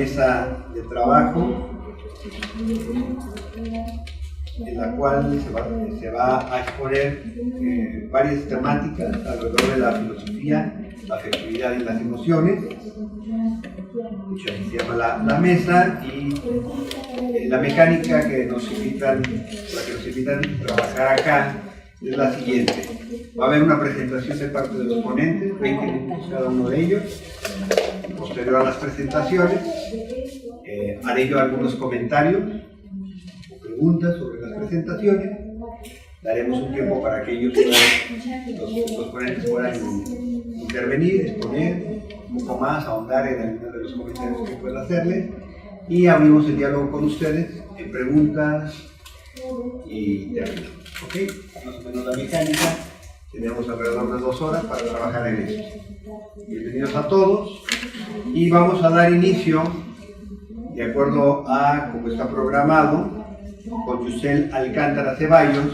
mesa de trabajo en la cual se va a exponer varias temáticas alrededor de la filosofía, la afectividad y las emociones. Se llama la mesa, y la mecánica que nos invitan a trabajar acá es la siguiente. Va a haber una presentación de parte de los ponentes, 20 minutos cada uno de ellos. Posterior a las presentaciones, haré yo algunos comentarios o preguntas sobre las presentaciones. Daremos un tiempo para que ellos los ponentes puedan intervenir, exponer un poco más, ahondar en algunos de los comentarios que pueda hacerles, y abrimos el diálogo con ustedes en preguntas y terminamos. ¿Ok? Más o menos la mecánica. Tenemos alrededor de 2 horas para trabajar en esto. Bienvenidos a todos, y vamos a dar inicio, de acuerdo a cómo está programado, con Yusel Alcántara Ceballos,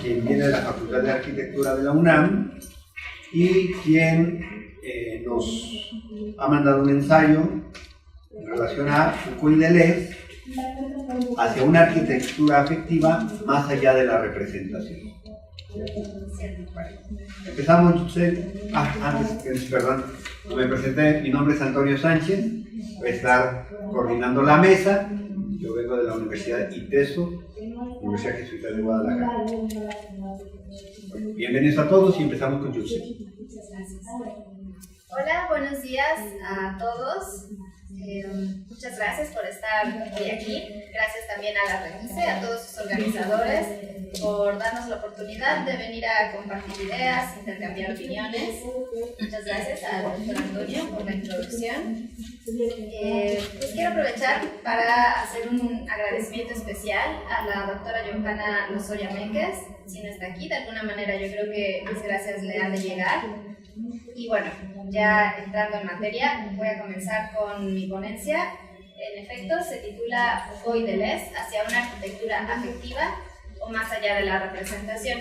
quien viene de la Facultad de Arquitectura de la UNAM y quien nos ha mandado un ensayo en relación a Foucault y Deleuze hacia una arquitectura afectiva más allá de la representación. Empezamos, Yusel. Perdón, no me presenté. Mi nombre es Antonio Sánchez, voy a estar coordinando la mesa. Yo vengo de la Universidad ITESO, Universidad Jesuita de Guadalajara. Bienvenidos a todos y empezamos con Yusel. Hola, buenos días a todos. Muchas gracias por estar hoy aquí. Gracias también a la REMICE, a todos sus organizadores, por darnos la oportunidad de venir a compartir ideas, intercambiar opiniones. Muchas gracias al doctor Antonio por la introducción. Pues quiero aprovechar para hacer un agradecimiento especial a la doctora Johanna Lozoya Méndez, quien está aquí. De alguna manera yo creo que mis gracias le han de llegar. Y bueno, ya entrando en materia, voy a comenzar con mi ponencia. En efecto, se titula Foucault y Deleuze hacia una arquitectura afectiva o más allá de la representación.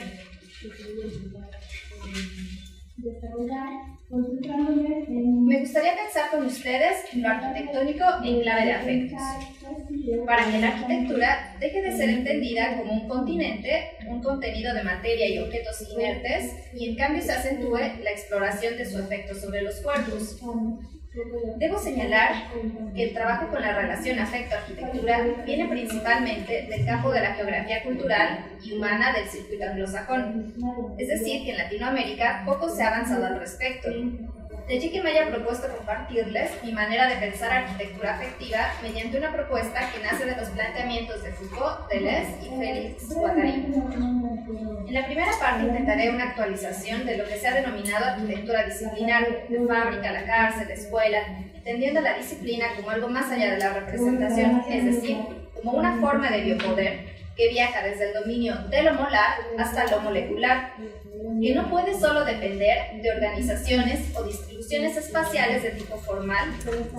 Me gustaría pensar con ustedes lo arquitectónico en clave de afectos, para que la arquitectura deje de ser entendida como un continente, un contenido de materia y objetos inertes, y en cambio se acentúe la exploración de su efecto sobre los cuerpos. Debo señalar que el trabajo con la relación afecto-arquitectura viene principalmente del campo de la geografía cultural y humana del circuito anglosajón, es decir, que en Latinoamérica poco se ha avanzado al respecto. De allí que me haya propuesto compartirles mi manera de pensar arquitectura afectiva mediante una propuesta que nace de los planteamientos de Foucault, Deleuze y Félix Guattari. En la primera parte intentaré una actualización de lo que se ha denominado arquitectura disciplinar, de fábrica a la cárcel, escuela, entendiendo la disciplina como algo más allá de la representación, es decir, como una forma de biopoder que viaja desde el dominio de lo molar hasta lo molecular, que no puede solo depender de organizaciones o distribuciones espaciales de tipo formal,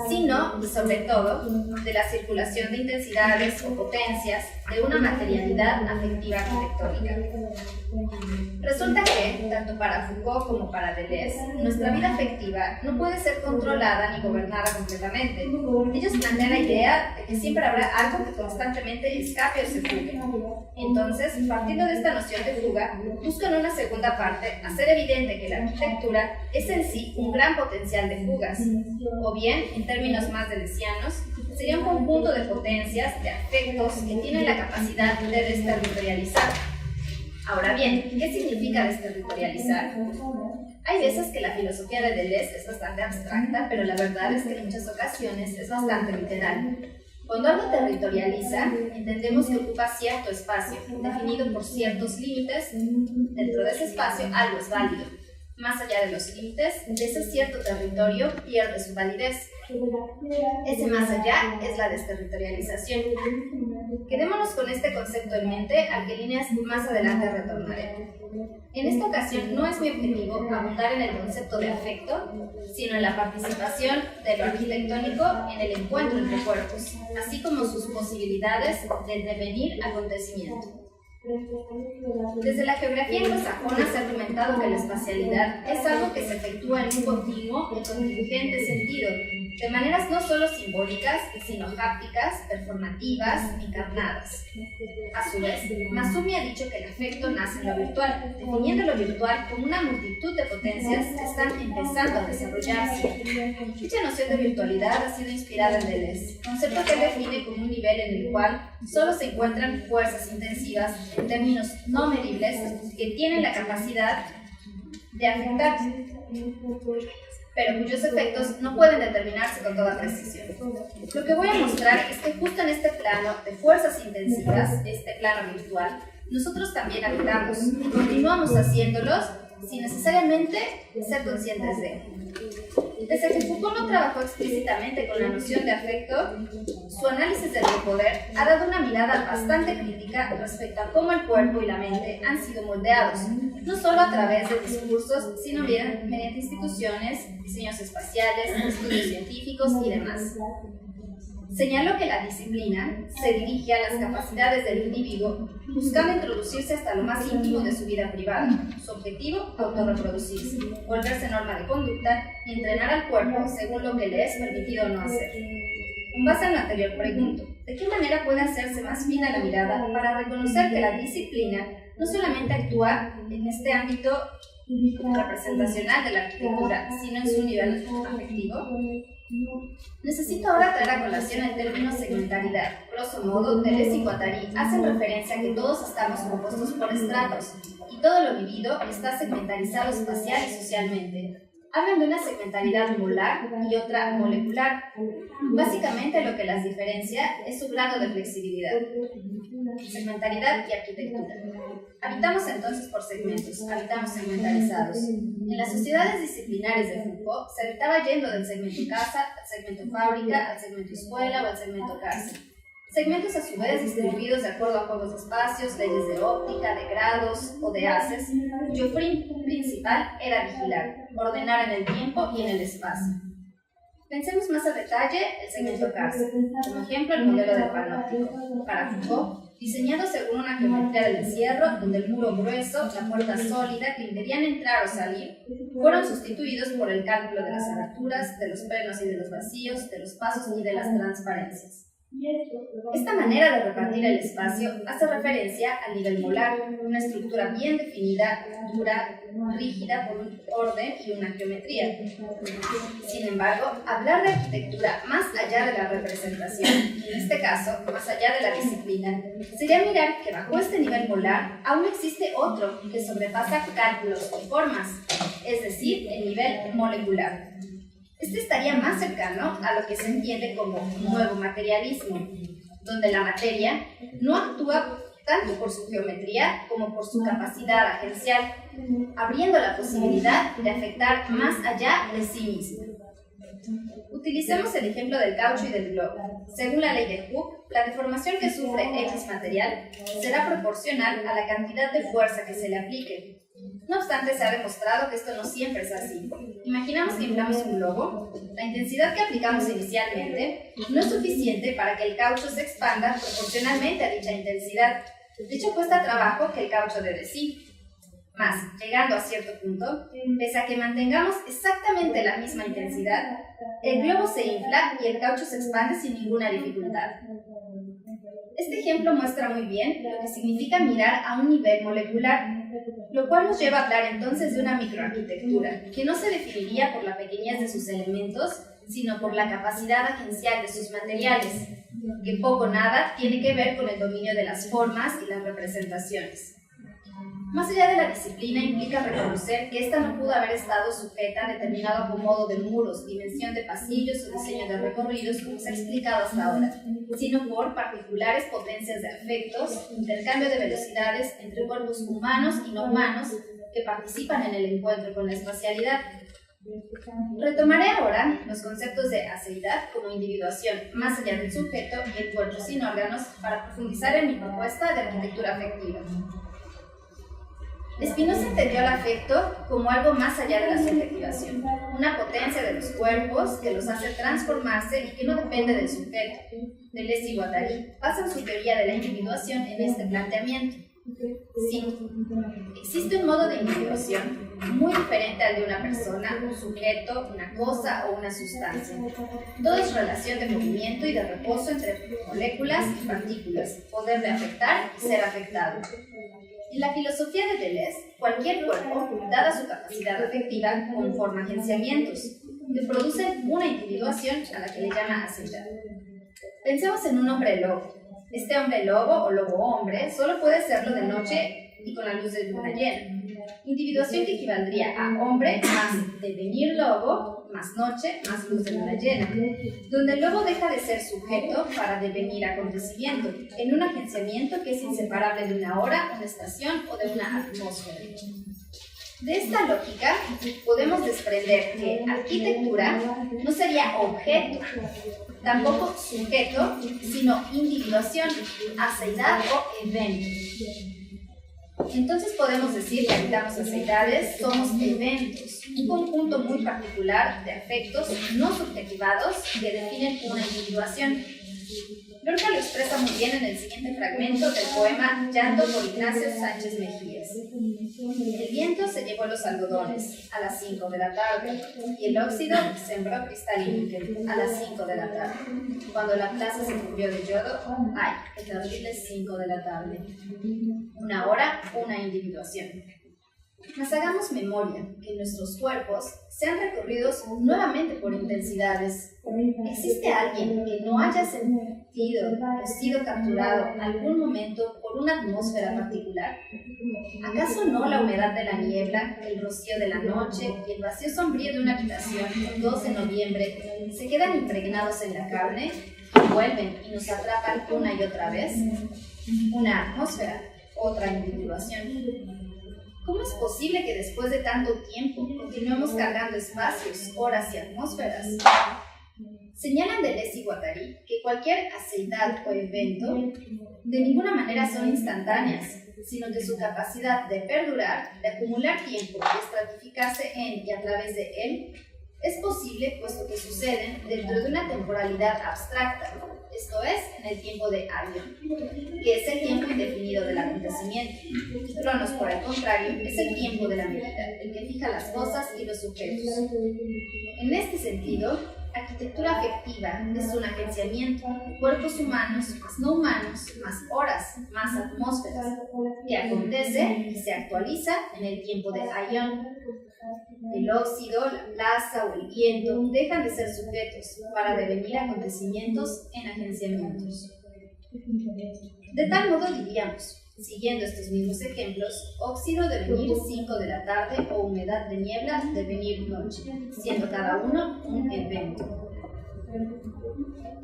sino, y sobre todo, de la circulación de intensidades o potencias de una materialidad afectiva arquitectónica. Resulta que, tanto para Foucault como para Deleuze, nuestra vida afectiva no puede ser controlada ni gobernada completamente. Ellos plantean la idea de que siempre habrá algo que constantemente escape o se fugue. Entonces, partiendo de esta noción de fuga, buscan una segunda parte hacer evidente que la arquitectura es en sí un gran potencial de fugas, o bien, en términos más deleuzianos, sería un conjunto de potencias, de afectos que tienen la capacidad de desterritorializar. Ahora bien, ¿qué significa desterritorializar? Hay veces que la filosofía de Deleuze es bastante abstracta, pero la verdad es que en muchas ocasiones es bastante literal. Cuando algo territorializa, entendemos que ocupa cierto espacio, definido por ciertos límites. Dentro de ese espacio, algo es válido. Más allá de los límites, ese cierto territorio pierde su validez. Ese más allá es la desterritorialización. Quedémonos con este concepto en mente, al que líneas más adelante retornaré. En esta ocasión no es mi objetivo abundar en el concepto de afecto, sino en la participación de lo arquitectónico en el encuentro entre cuerpos, así como sus posibilidades de devenir acontecimiento. Desde la geografía anglosajona se ha argumentado que la espacialidad es algo que se efectúa en un continuo y contingente sentido, de maneras no solo simbólicas, sino hápticas, performativas, encarnadas. A su vez, Masumi ha dicho que el afecto nace en lo virtual, definiendo lo virtual como una multitud de potencias que están empezando a desarrollarse. Dicha noción de virtualidad ha sido inspirada en Deleuze, concepto que define como un nivel en el cual solo se encuentran fuerzas intensivas en términos no medibles que tienen la capacidad de afectar, pero cuyos efectos no pueden determinarse con toda precisión. Lo que voy a mostrar es que justo en este plano de fuerzas intensivas, este plano virtual, nosotros también habitamos y continuamos haciéndolos sin necesariamente ser conscientes de él. Desde que Foucault no trabajó explícitamente con la noción de afecto, su análisis del poder ha dado una mirada bastante crítica respecto a cómo el cuerpo y la mente han sido moldeados, no solo a través de discursos, sino mediante instituciones, diseños espaciales, estudios científicos y demás. Señaló que la disciplina se dirige a las capacidades del individuo, buscando introducirse hasta lo más íntimo de su vida privada. Su objetivo, autorreproducirse, volverse norma de conducta y entrenar al cuerpo según lo que le es permitido no hacer. Con base en lo anterior, pregunto, ¿de qué manera puede hacerse más fina la mirada para reconocer que la disciplina no solamente actúa en este ámbito representacional de la arquitectura, sino en su nivel afectivo? Necesito ahora traer a colación el término segmentaridad. Grosso modo, Deleuze y Guattari hacen referencia a que todos estamos compuestos por estratos y todo lo vivido está segmentarizado espacial y socialmente. Hablan de una segmentaridad molar y otra molecular. Básicamente lo que las diferencia es su grado de flexibilidad. Segmentaridad y arquitectura. Habitamos entonces por segmentos, habitamos segmentarizados. En las sociedades disciplinares de Foucault se habitaba yendo del segmento casa al segmento fábrica, al segmento escuela o al segmento cárcel. Segmentos a su vez distribuidos de acuerdo a juegos de espacios, leyes de óptica, de grados o de haces, cuyo fin principal era vigilar, ordenar en el tiempo y en el espacio. Pensemos más a detalle el segmento cárcel, como ejemplo el modelo del panóptico. Para Foucault, diseñado según una geometría del encierro, donde el muro grueso, la puerta sólida que impedían entrar o salir, fueron sustituidos por el cálculo de las aberturas, de los frenos y de los vacíos, de los pasos y de las transparencias. Esta manera de repartir el espacio hace referencia al nivel molar, una estructura bien definida, dura, rígida por un orden y una geometría. Sin embargo, hablar de arquitectura más allá de la representación, en este caso, más allá de la disciplina, sería mirar que bajo este nivel molar aún existe otro que sobrepasa cálculos y formas, es decir, el nivel molecular. Este estaría más cercano a lo que se entiende como nuevo materialismo, donde la materia no actúa tanto por su geometría como por su capacidad agencial, abriendo la posibilidad de afectar más allá de sí mismo. Utilicemos el ejemplo del caucho y del globo. Según la ley de Hooke, la deformación que sufre X material será proporcional a la cantidad de fuerza que se le aplique. No obstante, se ha demostrado que esto no siempre es así. Imaginamos que inflamos un globo. La intensidad que aplicamos inicialmente no es suficiente para que el caucho se expanda proporcionalmente a dicha intensidad. De hecho, cuesta trabajo que el caucho dé de sí. Más, llegando a cierto punto, pese a que mantengamos exactamente la misma intensidad, el globo se infla y el caucho se expande sin ninguna dificultad. Este ejemplo muestra muy bien lo que significa mirar a un nivel molecular, lo cual nos lleva a hablar entonces de una microarquitectura, que no se definiría por la pequeñez de sus elementos, sino por la capacidad agencial de sus materiales, que poco o nada tiene que ver con el dominio de las formas y las representaciones. Más allá de la disciplina implica reconocer que ésta no pudo haber estado sujeta a determinado acomodo de muros, dimensión de pasillos o diseño de recorridos como se ha explicado hasta ahora, sino por particulares potencias de afectos, intercambio de velocidades entre cuerpos humanos y no humanos que participan en el encuentro con la espacialidad. Retomaré ahora los conceptos de aceidad como individuación más allá del sujeto y el cuerpo sin órganos para profundizar en mi propuesta de arquitectura afectiva. Spinoza entendió el afecto como algo más allá de la subjetivación, una potencia de los cuerpos que los hace transformarse y que no depende del sujeto. Deleuze y Guattari basan su teoría de la individuación en este planteamiento. Sí, existe un modo de individuación muy diferente al de una persona, un sujeto, una cosa o una sustancia. Todo es relación de movimiento y de reposo entre moléculas y partículas, poder de afectar y ser afectado. En la filosofía de Deleuze, cualquier cuerpo, dada su capacidad afectiva, conforma agenciamientos que producen una individuación a la que le llama aceidad. Pensemos en un hombre lobo. Este hombre lobo o lobo hombre solo puede serlo de noche y con la luz de luna llena. Individuación que equivaldría a hombre más devenir lobo más noche más luz de luna llena, donde el lobo deja de ser sujeto para devenir acontecimiento, en un agenciamiento que es inseparable de una hora, una estación o de una atmósfera. De esta lógica, podemos desprender que arquitectura no sería objeto, tampoco sujeto, sino individuación, aceidad o evento. Entonces podemos decir que habitamos aceidades, somos eventos, un conjunto muy particular de afectos no subjetivados que definen una individuación. Lorca lo expresa muy bien en el siguiente fragmento del poema Llanto por Ignacio Sánchez Mejías. El viento se llevó los algodones a las 5 de la tarde y el óxido sembró cristalino a las 5 de la tarde. Cuando la plaza se cubrió de yodo, ¡ay, qué terribles 5 de la tarde! Una hora, una individuación. Mas hagamos memoria que nuestros cuerpos sean recorridos nuevamente por intensidades. ¿Existe alguien que no haya sentido o sido capturado en algún momento por una atmósfera particular? ¿Acaso no la humedad de la niebla, el rocío de la noche y el vacío sombrío de una habitación el 2 de noviembre se quedan impregnados en la carne y vuelven y nos atrapan una y otra vez? Una atmósfera, otra individuación. ¿Cómo es posible que después de tanto tiempo continuemos cargando espacios, horas y atmósferas? Señalan Deleuze y Guattari que cualquier aceidad o evento de ninguna manera son instantáneas, sino que su capacidad de perdurar, de acumular tiempo y estratificarse en y a través de él, es posible puesto que suceden dentro de una temporalidad abstracta, esto es, en el tiempo de Aion, que es el tiempo indefinido del acontecimiento, y Cronos, por el contrario, es el tiempo de la medida, el que fija las cosas y los sujetos. En este sentido, arquitectura afectiva es un agenciamiento, cuerpos humanos más no humanos, más horas, más atmósferas, que acontece y se actualiza en el tiempo de Aion. El óxido, la plaza o el viento dejan de ser sujetos para devenir acontecimientos en agenciamientos. De tal modo diríamos, siguiendo estos mismos ejemplos, óxido devenir 5 de la tarde o humedad de niebla devenir noche, siendo cada uno un evento.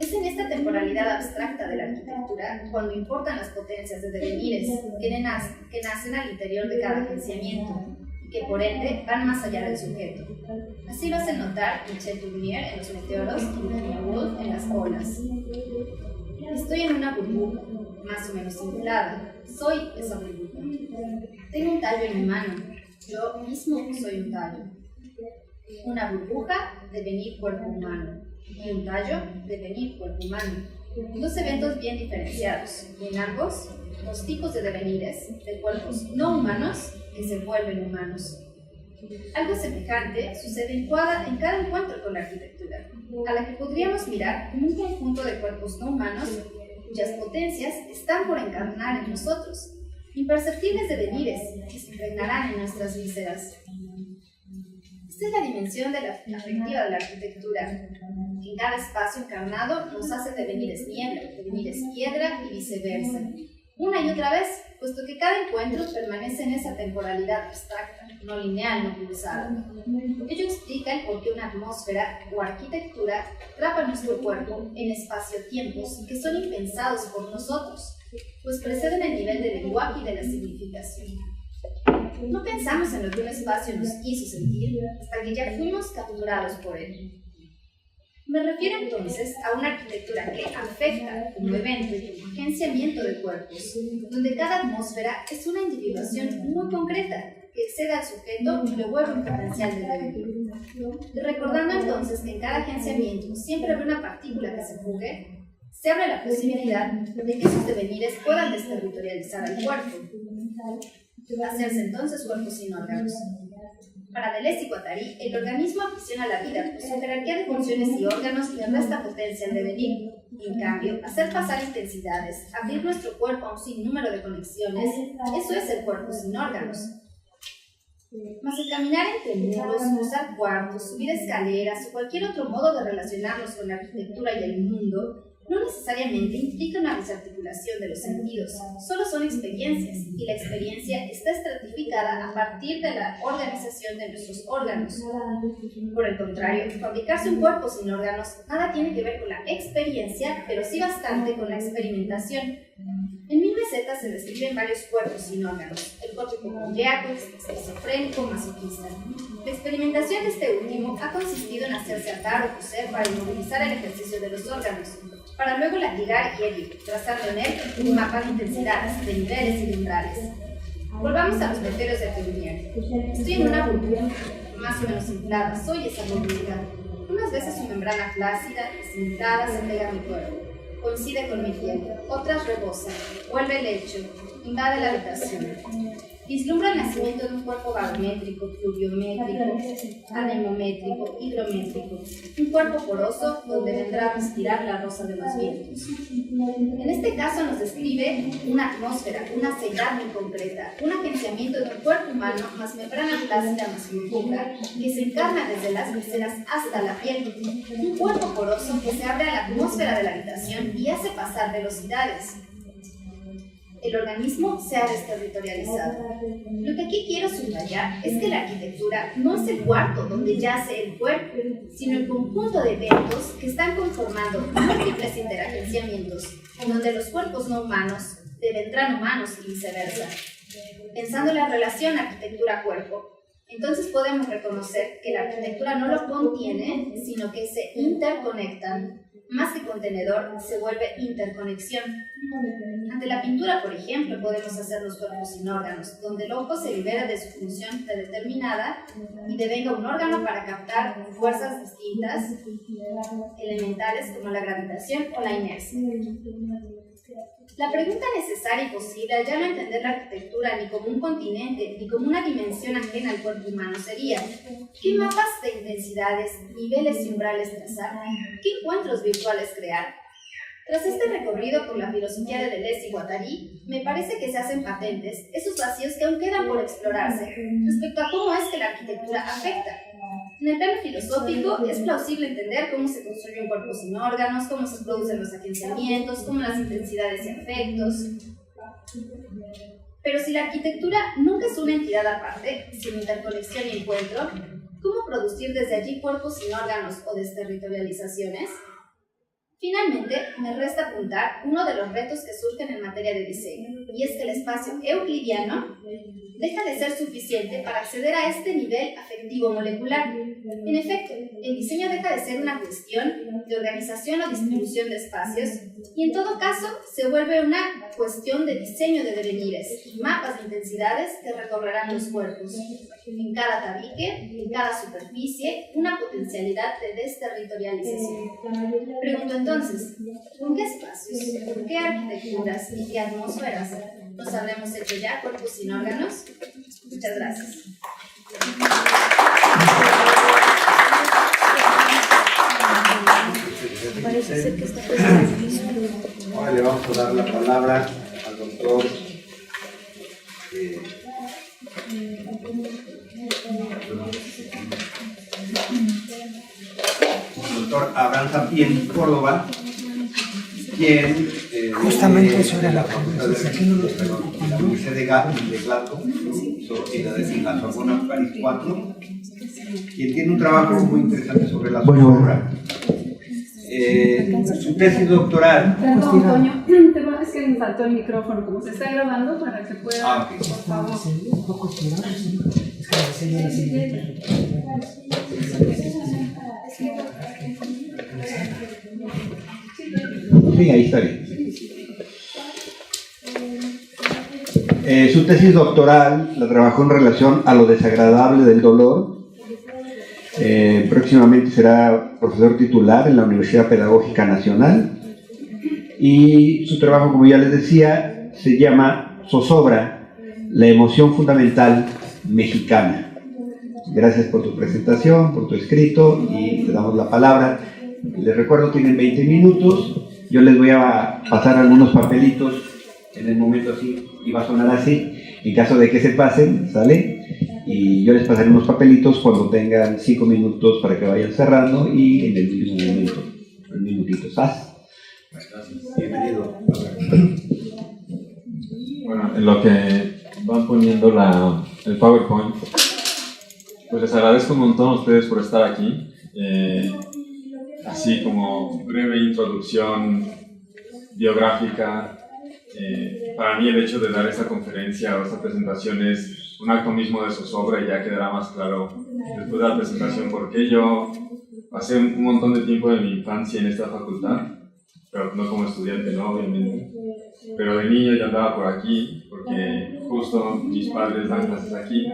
Es en esta temporalidad abstracta de la arquitectura cuando importan las potencias de devenires que nacen al interior de cada agenciamiento, que por ende van más allá del sujeto. Así lo hacen notar Michel Tournier en los meteoros y Virginia Woolf en las olas. Estoy en una burbuja, más o menos inflada. Soy esa burbuja. Tengo un tallo en mi mano. Yo mismo soy un tallo. Una burbuja, devenir cuerpo humano. Y un tallo, devenir cuerpo humano. Dos eventos bien diferenciados. En ambos, los tipos de devenires de cuerpos no humanos que se vuelven humanos. Algo semejante sucede en cada encuentro con la arquitectura, a la que podríamos mirar como un conjunto de cuerpos no humanos cuyas potencias están por encarnar en nosotros, imperceptibles devenires que se impregnarán en nuestras vísceras. Esta es la dimensión de la afectiva de la arquitectura, que en cada espacio encarnado nos hace devenires niebla, devenires piedra y viceversa, una y otra vez, puesto que cada encuentro permanece en esa temporalidad abstracta, no lineal, no pulsada. Ello explica el por qué una atmósfera o arquitectura atrapa nuestro cuerpo en espacio-tiempos que son impensados por nosotros, pues preceden el nivel del lenguaje y de la significación. No pensamos en lo que un espacio nos hizo sentir hasta que ya fuimos capturados por él. Me refiero entonces a una arquitectura que afecta como evento y como agenciamiento de cuerpos, donde cada atmósfera es una individuación muy concreta que excede al sujeto y lo vuelve un potencial de devenir. Recordando entonces que en cada agenciamiento siempre habrá una partícula que se fugue, se abre la posibilidad de que esos devenires puedan desterritorializar al cuerpo, hacerse entonces cuerpos sin órganos. Para Deleuze y Guattari, el organismo aprisiona la vida, pues su jerarquía de funciones y órganos le resta potencia al devenir. En cambio, hacer pasar intensidades, abrir nuestro cuerpo a un sinnúmero de conexiones, eso es el cuerpo sin órganos. Mas el caminar entre muros, cruzar cuartos, subir escaleras o cualquier otro modo de relacionarnos con la arquitectura y el mundo no necesariamente implica una desarticulación de los sentidos, solo son experiencias, y la experiencia está estratificada a partir de la organización de nuestros órganos. Por el contrario, fabricarse un cuerpo sin órganos nada tiene que ver con la experiencia, pero sí bastante con la experimentación. En 1000 recetas se describen varios cuerpos sin órganos: el cuerpo hipocondriaco, esquizofrénico, masoquista. La experimentación de este último ha consistido en hacerse atar o coser para inmovilizar el ejercicio de los órganos, para luego latigar y herir, trazando en él un mapa de intensidades, de niveles y de umbrales. Volvamos a los meteoros de Tehulier. Estoy en una burbuja, más o menos inflada, soy esa burbuja. Unas veces su membrana flácida, desinflada, se pega a mi cuerpo. Coincide con mi piel, otras rebosa, vuelve lecho, invade la habitación. Vislumbra el nacimiento de un cuerpo barométrico, pluviométrico, anemométrico, hidrométrico, un cuerpo poroso donde vendrá a respirar la rosa de los vientos. En este caso nos describe una atmósfera, una ceguedad muy concreta, un agenciamiento de un cuerpo humano más membrana flácida más burbuja que se encarna desde las vísceras hasta la piel, un cuerpo poroso que se abre a la atmósfera de la habitación y hace pasar velocidades. El organismo se ha desterritorializado. Lo que aquí quiero subrayar es que la arquitectura no es el cuarto donde yace el cuerpo, sino el conjunto de eventos que están conformando múltiples interagenciamientos, donde los cuerpos no humanos devendrán humanos y viceversa. Pensando en la relación arquitectura-cuerpo, entonces podemos reconocer que la arquitectura no lo contiene, sino que se interconectan. Más que contenedor, se vuelve interconexión. Ante la pintura, por ejemplo, podemos hacer los cuerpos sin órganos, donde el ojo se libera de su función predeterminada y devenga un órgano para captar fuerzas distintas, elementales como la gravitación o la inercia. La pregunta necesaria y posible al ya no entender la arquitectura ni como un continente ni como una dimensión ajena al cuerpo humano sería: ¿qué mapas de intensidades, niveles y umbrales trazar? ¿Qué encuentros virtuales crear? Tras este recorrido por la filosofía de Deleuze y Guattari, me parece que se hacen patentes esos vacíos que aún quedan por explorarse respecto a cómo es que la arquitectura afecta. En el plano filosófico, es plausible entender cómo se construye un cuerpo sin órganos, cómo se producen los agenciamientos, cómo las intensidades y afectos. Pero si la arquitectura nunca es una entidad aparte, sin interconexión y encuentro, ¿cómo producir desde allí cuerpos sin órganos o desterritorializaciones? Finalmente, me resta apuntar uno de los retos que surgen en materia de diseño, y es que el espacio euclidiano deja de ser suficiente para acceder a este nivel afectivo molecular. En efecto, el diseño deja de ser una cuestión de organización o distribución de espacios, y en todo caso se vuelve una cuestión de diseño de devenires y mapas de intensidades que recorrerán los cuerpos. En cada tabique, en cada superficie, una potencialidad de desterritorialización. Pregunto entonces, ¿con qué espacios, con qué arquitecturas y qué atmósferas nos habremos hecho ya cuerpos sin órganos? Muchas gracias. Parece ser que está Ahora le vamos a dar la palabra al doctor Abraham Sapién Córdoba, quien justamente sobre la Universidad de Glasgow y la Sorbona París 4, quien tiene un trabajo muy interesante sobre la zozobra. Su tesis doctoral. Perdón, Toño, es que me faltó el micrófono, como se está grabando, para que pueda, Okay. por favor. Un poco estirado, ¿sí? Es que la diseño la siguiente. Sí, ahí está bien. Su tesis doctoral la trabajó en relación a lo desagradable del dolor. Próximamente será profesor titular en la Universidad Pedagógica Nacional. y su trabajo, como ya les decía, se llama Zozobra, la emoción fundamental mexicana. Gracias por tu presentación, por tu escrito, y te damos la palabra. Les recuerdo, tienen 20 minutos. Yo les voy a pasar algunos papelitos en el momento así, y va a sonar así, en caso de que se pasen, ¿sale? Y yo les pasaré unos papelitos cuando tengan 5 minutos para que vayan cerrando, y en el último momento, un minutito, ¿sabes? Bienvenido. Bueno, en lo que van poniendo el PowerPoint, pues les agradezco un montón a ustedes por estar aquí. Así como breve introducción biográfica, para mí el hecho de dar esta conferencia o esta presentación es un acto mismo de zozobra, y ya quedará más claro después de la presentación por qué yo pasé un montón de tiempo de mi infancia en esta facultad, pero no como estudiante, no, obviamente. Pero de niño ya andaba por aquí, porque justo mis padres dan clases aquí,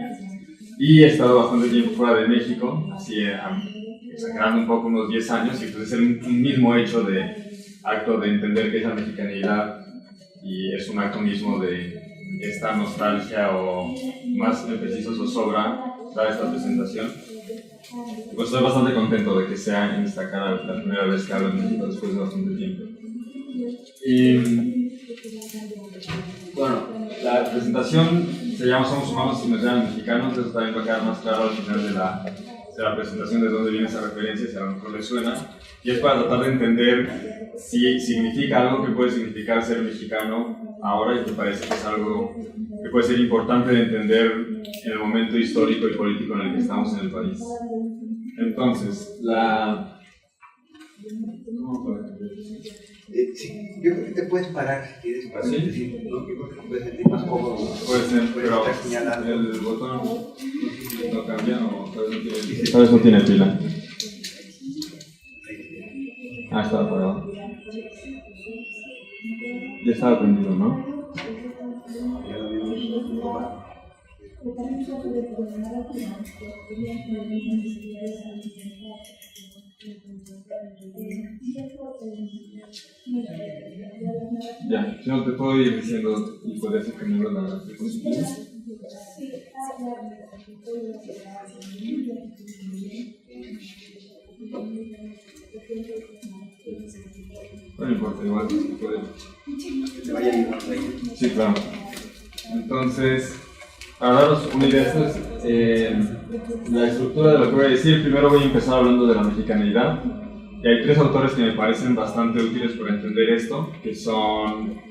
y he estado bastante tiempo fuera de México, así exagerando un poco, unos 10 años, y pues es un mismo hecho de acto de entender que es la mexicanidad, y es un acto mismo de esta nostalgia, o más en preciso zozobra, dar esta presentación. Pues estoy bastante contento de que sea en esta cara la primera vez que hablo en México después de bastante tiempo. Y bueno, la presentación se llama Somos Humanos y nos llaman Mexicanos. Eso también va a quedar más claro al final de la presentación de dónde viene esa referencia, si a lo mejor les suena. Y es para tratar de entender si significa algo que puede significar ser mexicano ahora, y que parece que es algo que puede ser importante de entender en el momento histórico y político en el que estamos en el país. Entonces, ¿cómo puedo entender? Sí, yo creo que te puedes parar si quieres para ¿Sí? decir, ¿no? Yo creo que te puedes sentir más cómodo. Puede ser, pero estar señalando. el botón no cambia, o tal vez no tiene pila. Ah, estaba apagado. Ya estaba prendido, ¿no? Ya lo vimos tomado. Ya, si no te puedo ir diciendo y podrías ir cambiando la diapositiva. No importa, igual se puede. Que te vaya ayudando ahí. Sí, claro. Entonces, para daros una idea, esta es la estructura de lo que voy a decir. Primero voy a empezar hablando de la mexicanidad. Y hay 3 autores que me parecen bastante útiles para entender esto, que son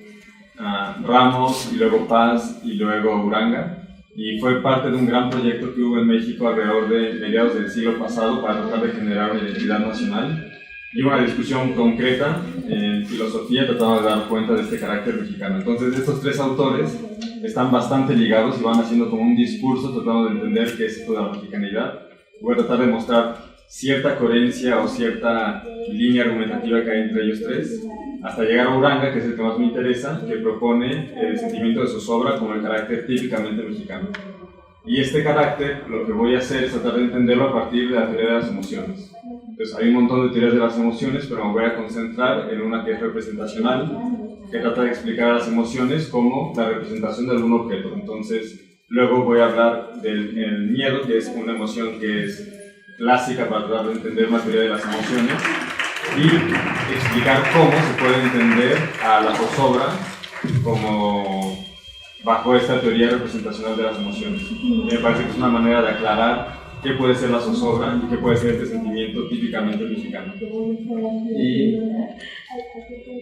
Ramos, y luego Paz, y luego Uranga. Y fue parte de un gran proyecto que hubo en México alrededor de mediados del siglo pasado para tratar de generar una identidad nacional. Y una discusión concreta en filosofía tratando de dar cuenta de este carácter mexicano. Entonces, estos 3 autores están bastante ligados y van haciendo como un discurso tratando de entender qué es esto de la mexicanidad. Voy a tratar de mostrar cierta coherencia o cierta línea argumentativa que hay entre ellos 3, hasta llegar a Uranga, que es el que más me interesa, que propone el sentimiento de zozobra como el carácter típicamente mexicano. Y este carácter, lo que voy a hacer es tratar de entenderlo a partir de la teoría de las emociones. Entonces, hay un montón de teorías de las emociones, pero me voy a concentrar en una que es representacional, que trata de explicar a las emociones como la representación de algún objeto. Entonces, luego voy a hablar del miedo, que es una emoción que es clásica para tratar de entender la teoría de las emociones, y explicar cómo se puede entender a la zozobra como bajo esta teoría representacional de las emociones. Me parece que es una manera de aclarar qué puede ser la zozobra y qué puede ser este sentimiento típicamente mexicano. Y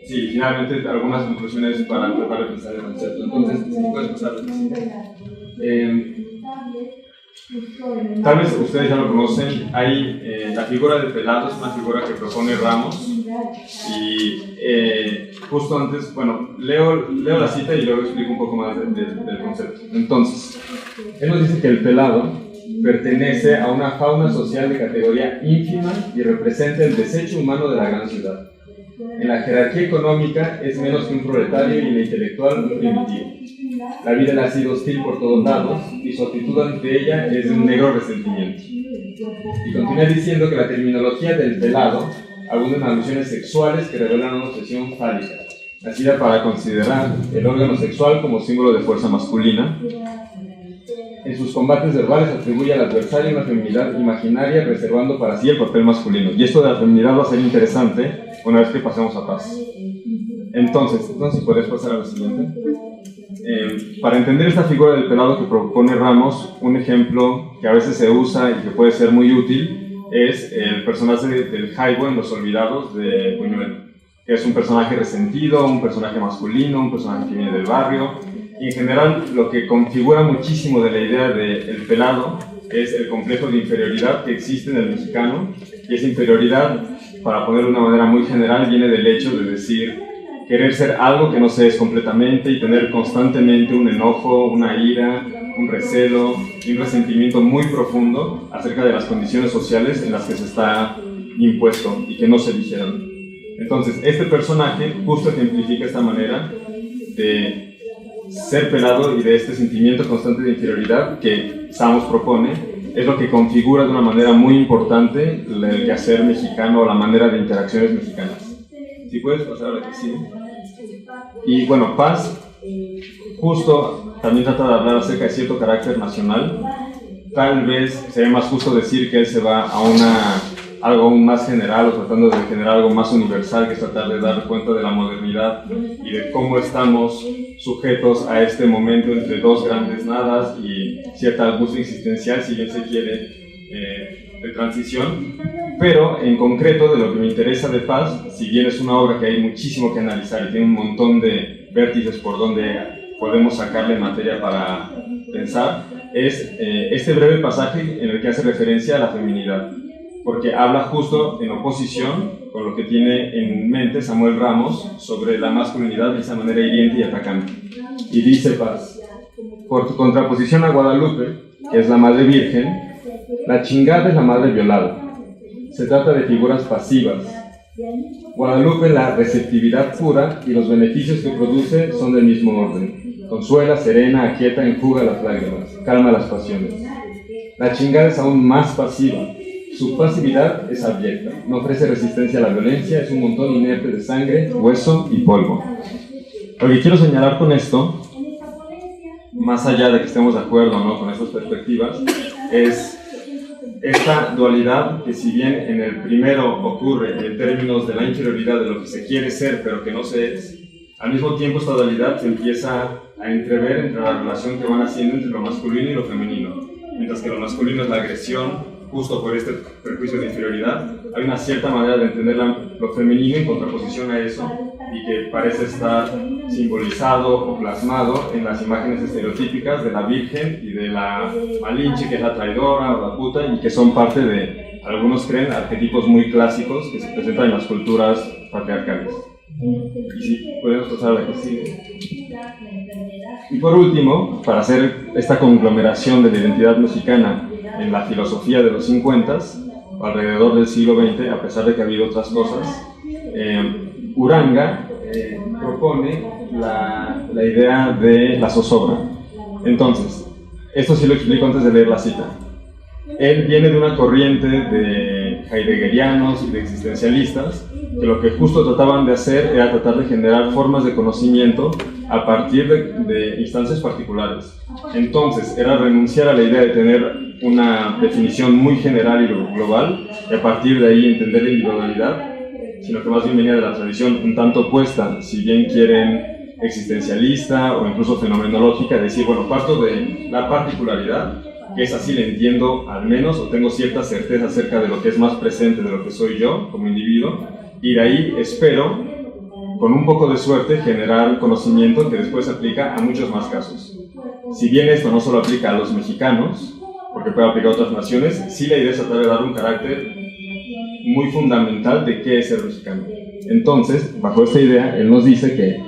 sí, finalmente algunas conclusiones para tratar de pensar el concepto. Entonces, si puedes pasar. Tal vez ustedes ya lo conocen, hay la figura del pelado, es una figura que propone Ramos, y justo antes, bueno, leo la cita y luego explico un poco más del concepto. Entonces, él nos dice que el pelado pertenece a una fauna social de categoría ínfima y representa el desecho humano de la gran ciudad. En la jerarquía económica es menos que un proletario y en la intelectual un primitivo. La vida le ha sido hostil por todos lados y su actitud ante ella es de un negro resentimiento. Y continúa diciendo que la terminología del pelado abunda en alusiones sexuales que revelan una obsesión fálica. nacida para considerar el órgano sexual como símbolo de fuerza masculina. En sus combates verbales atribuye al adversario una feminidad imaginaria, reservando para sí el papel masculino. Y esto de la feminidad va a ser interesante una vez que pasemos a paz. Entonces ¿podrías pasar a la siguiente? Para entender esta figura del pelado que propone Ramos, un ejemplo que a veces se usa y que puede ser muy útil es el personaje del Jaibo en Los Olvidados de Buñuel, que es un personaje resentido, un personaje masculino, un personaje que viene del barrio. Y en general lo que configura muchísimo de la idea del pelado es el complejo de inferioridad que existe en el mexicano, y esa inferioridad, para ponerlo de una manera muy general, viene del hecho de decir querer ser algo que no se es completamente y tener constantemente un enojo, una ira, un recelo y un resentimiento muy profundo acerca de las condiciones sociales en las que se está impuesto y que no se dijeron. Entonces, este personaje justo ejemplifica esta manera de ser pelado y de este sentimiento constante de inferioridad que Samos propone. Es lo que configura de una manera muy importante el quehacer mexicano o la manera de interacciones mexicanas. Si puedes pasar a la que sigue. Y bueno, Paz justo también trata de hablar acerca de cierto carácter nacional. Tal vez sería más justo decir que él se va a algo aún más general, o tratando de generar algo más universal, que es tratar de dar cuenta de la modernidad y de cómo estamos sujetos a este momento entre dos grandes nadas y cierta angustia existencial, si bien se quiere, de transición. Pero en concreto, de lo que me interesa de Paz, si bien es una obra que hay muchísimo que analizar y tiene un montón de vértices por donde podemos sacarle materia para pensar, es este breve pasaje en el que hace referencia a la feminidad, porque habla justo en oposición con lo que tiene en mente Samuel Ramos sobre la masculinidad de esa manera hiriente y atacante. Y dice Paz: por contraposición a Guadalupe, que es la madre virgen, la chingada es la madre violada. Se trata de figuras pasivas. Guadalupe, la receptividad pura, y los beneficios que produce son del mismo orden. Consuela, serena, aquieta, enjuga las lágrimas, calma las pasiones. La chingada es aún más pasiva. Su pasividad es abyecta, no ofrece resistencia a la violencia, es un montón inerte de sangre, hueso y polvo. Lo que quiero señalar con esto, más allá de que estemos de acuerdo o no con estas perspectivas, es esta dualidad que, si bien en el primero ocurre en términos de la inferioridad de lo que se quiere ser pero que no se es, al mismo tiempo esta dualidad se empieza a entrever entre la relación que van haciendo entre lo masculino y lo femenino. Mientras que lo masculino es la agresión, justo por este prejuicio de inferioridad, hay una cierta manera de entender lo femenino en contraposición a eso, y que parece estar simbolizado o plasmado en las imágenes estereotípicas de la Virgen y de la Malinche, que es la traidora o la puta, y que son parte de, algunos creen, arquetipos muy clásicos que se presentan en las culturas patriarcales. Y si podemos pasar a la que sigue. Y por último, para hacer esta conglomeración de la identidad mexicana en la filosofía de los 50s, alrededor del siglo XX, a pesar de que ha habido otras cosas, Uranga propone la idea de la zozobra. Entonces, esto sí lo explico antes de leer la cita. Él viene de una corriente de heideggerianos y de existencialistas que lo que justo trataban de hacer era tratar de generar formas de conocimiento a partir de instancias particulares. Entonces, era renunciar a la idea de tener una definición muy general y global, y a partir de ahí entender la individualidad, sino que más bien venía de la tradición un tanto opuesta, si bien quieren existencialista o incluso fenomenológica, decir, bueno, parto de la particularidad, que es así, le entiendo al menos, o tengo cierta certeza acerca de lo que es más presente de lo que soy yo como individuo, y de ahí espero, con un poco de suerte, generar conocimiento que después se aplica a muchos más casos. Si bien esto no solo aplica a los mexicanos, porque puede aplicar a otras naciones, sí la idea es tratar de dar un carácter muy fundamental de qué es ser mexicano. Entonces, bajo esta idea, él nos dice que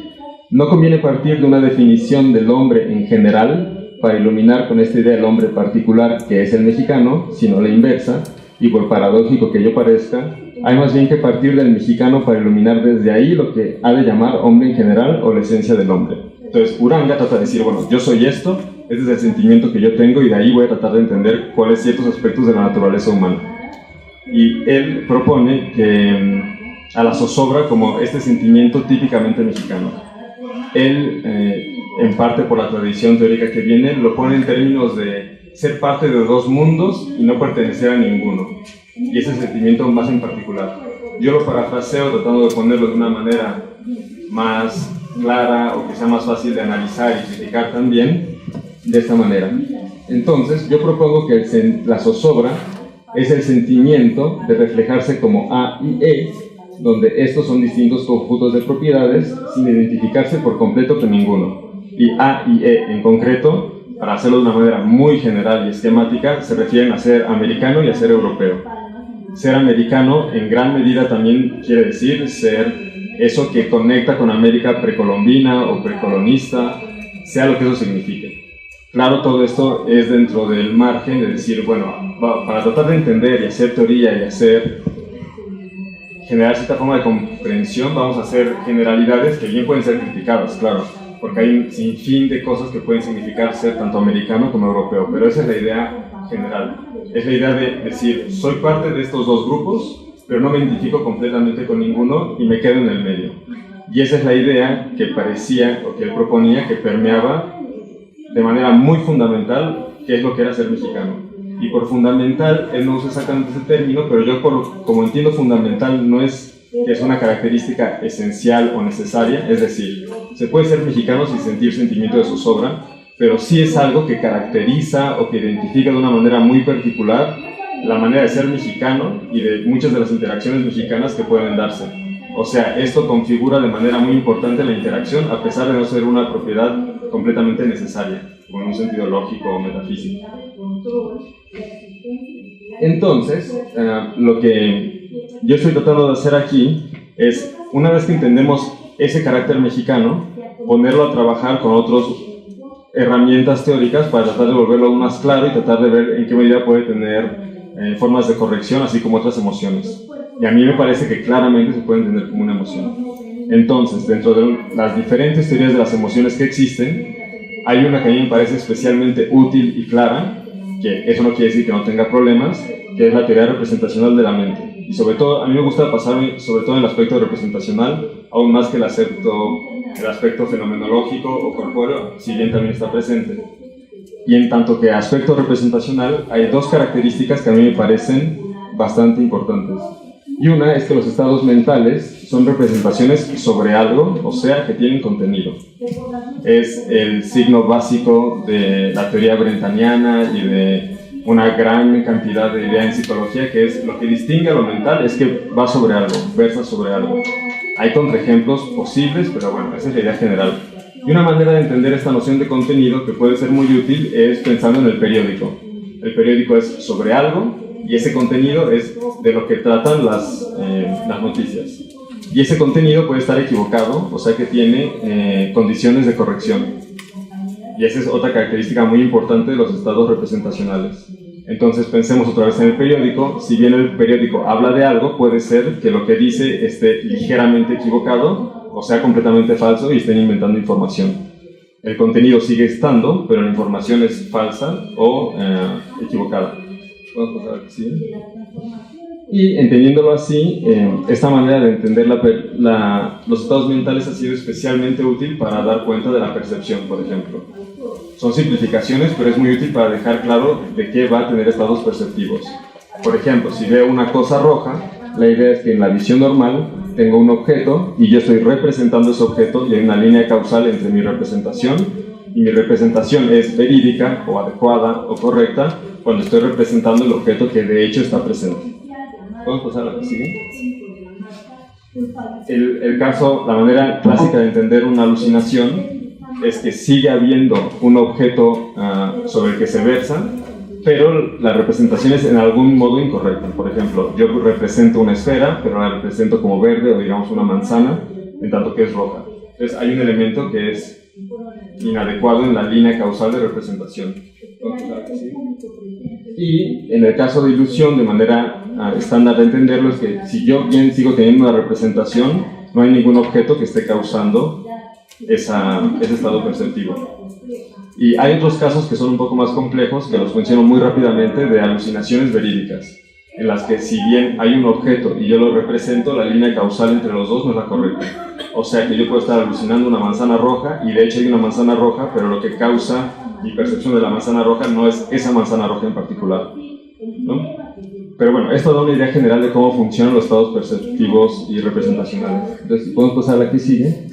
no conviene partir de una definición del hombre en general para iluminar con esta idea el hombre particular que es el mexicano, sino la inversa, y por paradójico que yo parezca, hay más bien que partir del mexicano para iluminar desde ahí lo que ha de llamar hombre en general o la esencia del hombre. Entonces, Uranga trata de decir, bueno, yo soy esto, este es el sentimiento que yo tengo, y de ahí voy a tratar de entender cuáles ciertos aspectos de la naturaleza humana. Y él propone que a la zozobra como este sentimiento típicamente mexicano. Él, en parte por la tradición teórica que viene, lo pone en términos de ser parte de dos mundos y no pertenecer a ninguno. Y ese sentimiento más en particular. Yo lo parafraseo tratando de ponerlo de una manera más clara o que sea más fácil de analizar y criticar también, de esta manera. Entonces, yo propongo que la zozobra es el sentimiento de reflejarse como A y E, donde estos son distintos conjuntos de propiedades sin identificarse por completo con ninguno. Y A y E en concreto, para hacerlo de una manera muy general y esquemática, se refieren a ser americano y a ser europeo. Ser americano en gran medida también quiere decir ser eso que conecta con América precolombina o precolonista, sea lo que eso signifique. Claro, todo esto es dentro del margen de decir, bueno, para tratar de entender y hacer teoría y generar cierta forma de comprensión, vamos a hacer generalidades que bien pueden ser criticadas, claro, porque hay un sinfín de cosas que pueden significar ser tanto americano como europeo, pero esa es la idea general. Es la idea de decir, soy parte de estos dos grupos, pero no me identifico completamente con ninguno y me quedo en el medio. Y esa es la idea que parecía, o que él proponía, que permeaba de manera muy fundamental qué es lo que era ser mexicano. Y por fundamental, él no usa exactamente ese término, pero yo como entiendo fundamental no es que es una característica esencial o necesaria, es decir, se puede ser mexicano sin sentir sentimiento de zozobra, pero sí es algo que caracteriza o que identifica de una manera muy particular la manera de ser mexicano y de muchas de las interacciones mexicanas que pueden darse. O sea, esto configura de manera muy importante la interacción, a pesar de no ser una propiedad completamente necesaria, o en un sentido lógico o metafísico. Entonces, lo que yo estoy tratando de hacer aquí es, una vez que entendemos ese carácter mexicano, ponerlo a trabajar con otras herramientas teóricas para tratar de volverlo aún más claro y tratar de ver en qué medida puede tener formas de corrección, así como otras emociones. Y a mí me parece que claramente se puede entender como una emoción. Entonces, dentro de las diferentes teorías de las emociones que existen, hay una que a mí me parece especialmente útil y clara, que eso no quiere decir que no tenga problemas, que es la teoría representacional de la mente. Y sobre todo, a mí me gusta pasarme sobre todo en el aspecto representacional, aún más que el aspecto fenomenológico o corpóreo, si bien también está presente. Y en tanto que aspecto representacional, hay dos características que a mí me parecen bastante importantes. Y una es que los estados mentales son representaciones sobre algo, o sea, que tienen contenido. Es el signo básico de la teoría brentaniana y de una gran cantidad de ideas en psicología, que es lo que distingue a lo mental es que va sobre algo, versa sobre algo. Hay contraejemplos posibles, pero bueno, esa es la idea general. Y una manera de entender esta noción de contenido que puede ser muy útil es pensando en el periódico. El periódico es sobre algo, y ese contenido es de lo que tratan las noticias. Y ese contenido puede estar equivocado, o sea que tiene condiciones de corrección. Y esa es otra característica muy importante de los estados representacionales. Entonces pensemos otra vez en el periódico. Si bien el periódico habla de algo, puede ser que lo que dice esté ligeramente equivocado, o sea completamente falso y estén inventando información. El contenido sigue estando, pero la información es falsa o equivocada. ¿Puedo pasar aquí? Y entendiéndolo así, esta manera de entender los estados mentales ha sido especialmente útil para dar cuenta de la percepción, por ejemplo. Son simplificaciones, pero es muy útil para dejar claro de qué va a tener estados perceptivos. Por ejemplo, si veo una cosa roja, la idea es que en la visión normal tengo un objeto y yo estoy representando ese objeto y hay una línea causal entre mi representación y mi representación es verídica o adecuada o correcta cuando estoy representando el objeto que de hecho está presente. ¿Podemos pasar a la que sigue? El caso, la manera clásica de entender una alucinación es que sigue habiendo un objeto sobre el que se versa, pero la representación es en algún modo incorrecta. Por ejemplo, yo represento una esfera, pero la represento como verde o digamos una manzana, en tanto que es roja. Entonces hay un elemento que es inadecuado en la línea causal de representación. Y en el caso de ilusión, de manera estándar de entenderlo, es que si yo bien sigo teniendo una representación, no hay ningún objeto que esté causando ese estado perceptivo. Y hay otros casos que son un poco más complejos, que los menciono muy rápidamente, de alucinaciones verídicas. en las que si bien hay un objeto y yo lo represento, la línea causal entre los dos no es la correcta. O sea que yo puedo estar alucinando una manzana roja y de hecho hay una manzana roja, pero lo que causa mi percepción de la manzana roja no es esa manzana roja en particular, ¿no? Pero bueno, esto da una idea general de cómo funcionan los estados perceptivos y representacionales. Entonces, podemos pasar a la que sigue.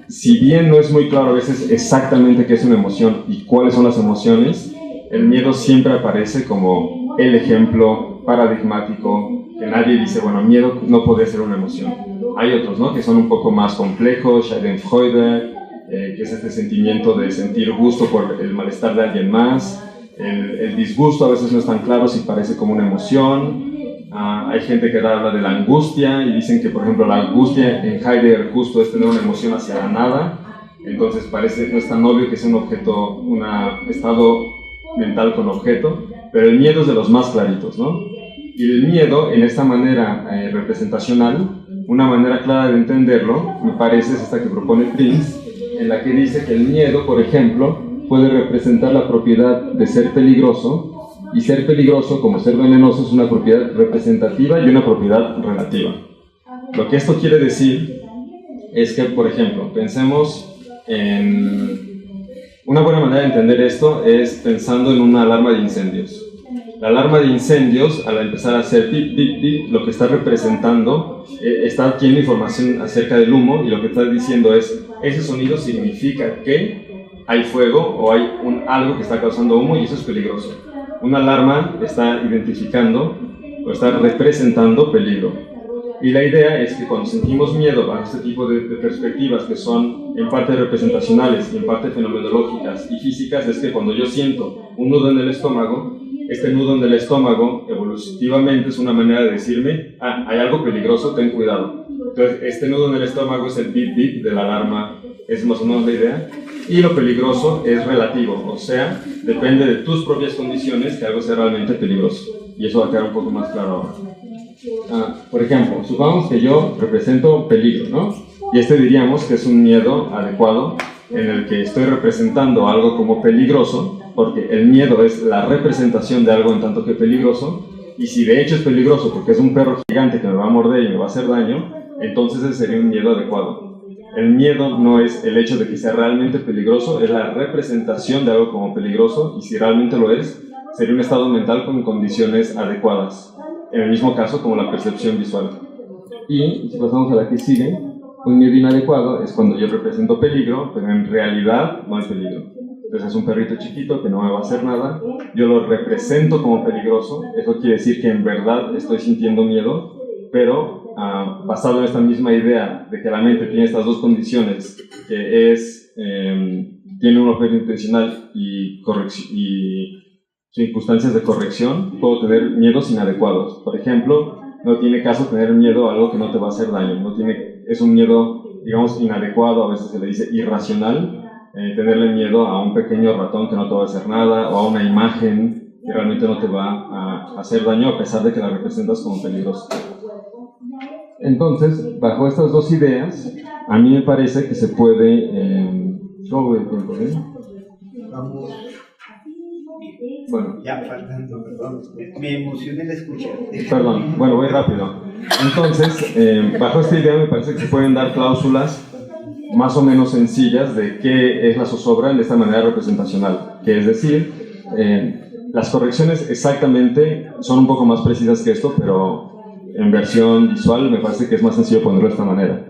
Si bien no es muy claro a veces exactamente qué es una emoción y cuáles son las emociones, el miedo siempre aparece como el ejemplo paradigmático que nadie dice, bueno, miedo no puede ser una emoción. Hay otros, ¿no?, que son un poco más complejos, Schadenfreude, que es este sentimiento de sentir gusto por el malestar de alguien más. El disgusto a veces no es tan claro si parece como una emoción. Hay gente que habla de la angustia y dicen que, por ejemplo, la angustia en Heidegger justo es tener una emoción hacia la nada. Entonces parece, no es tan obvio que sea un objeto, un estado mental con objeto, pero el miedo es de los más claritos, ¿no? Y el miedo, en esta manera representacional, una manera clara de entenderlo, me parece, es esta que propone Prince, en la que dice que el miedo, por ejemplo, puede representar la propiedad de ser peligroso, y ser peligroso, como ser venenoso, es una propiedad representativa y una propiedad relativa. Lo que esto quiere decir es que, por ejemplo, pensemos en... Una buena manera de entender esto es pensando en una alarma de incendios. La alarma de incendios, al empezar a hacer pip, pip, pip, lo que está representando, está adquiriendo información acerca del humo, y lo que está diciendo es, ese sonido significa que hay fuego o hay algo que está causando humo y eso es peligroso. Una alarma está identificando o está representando peligro. Y la idea es que cuando sentimos miedo a este tipo de perspectivas que son en parte representacionales y en parte fenomenológicas y físicas, es que cuando yo siento un nudo en el estómago, este nudo en el estómago evolutivamente es una manera de decirme, hay algo peligroso, ten cuidado. Entonces este nudo en el estómago es el bip bip de la alarma, es más o menos la idea. Y lo peligroso es relativo, o sea, depende de tus propias condiciones que algo sea realmente peligroso. Y eso va a quedar un poco más claro ahora. Por ejemplo, supongamos que yo represento peligro, ¿no? Y diríamos que es un miedo adecuado en el que estoy representando algo como peligroso, porque el miedo es la representación de algo en tanto que peligroso, y si de hecho es peligroso porque es un perro gigante que me va a morder y me va a hacer daño, entonces ese sería un miedo adecuado. El miedo no es el hecho de que sea realmente peligroso, es la representación de algo como peligroso, y si realmente lo es, sería un estado mental con condiciones adecuadas, en el mismo caso como la percepción visual. Y si pasamos a la que sigue, un miedo inadecuado es cuando yo represento peligro, pero en realidad no es peligro. Entonces es un perrito chiquito que no me va a hacer nada, yo lo represento como peligroso, eso quiere decir que en verdad estoy sintiendo miedo, pero basado en esta misma idea de que la mente tiene estas dos condiciones, que es, tiene un objeto intencional y circunstancias de corrección, puedo tener miedos inadecuados. Por ejemplo, no tiene caso tener miedo a algo que no te va a hacer daño, es un miedo, digamos, inadecuado, a veces se le dice irracional, tenerle miedo a un pequeño ratón que no te va a hacer nada, o a una imagen que realmente no te va a hacer daño a pesar de que la representas como peligrosa. Entonces, bajo estas dos ideas, a mí me parece que se puede... ¿Cómo voy el tiempo? Vamos. Bueno. Ya faltando, perdón. Me emocioné de escuchar. Perdón, bueno, voy rápido. Entonces, bajo esta idea me parece que se pueden dar cláusulas más o menos sencillas de qué es la zozobra de esta manera representacional. Que es decir, las correcciones exactamente son un poco más precisas que esto, pero en versión visual me parece que es más sencillo ponerlo de esta manera.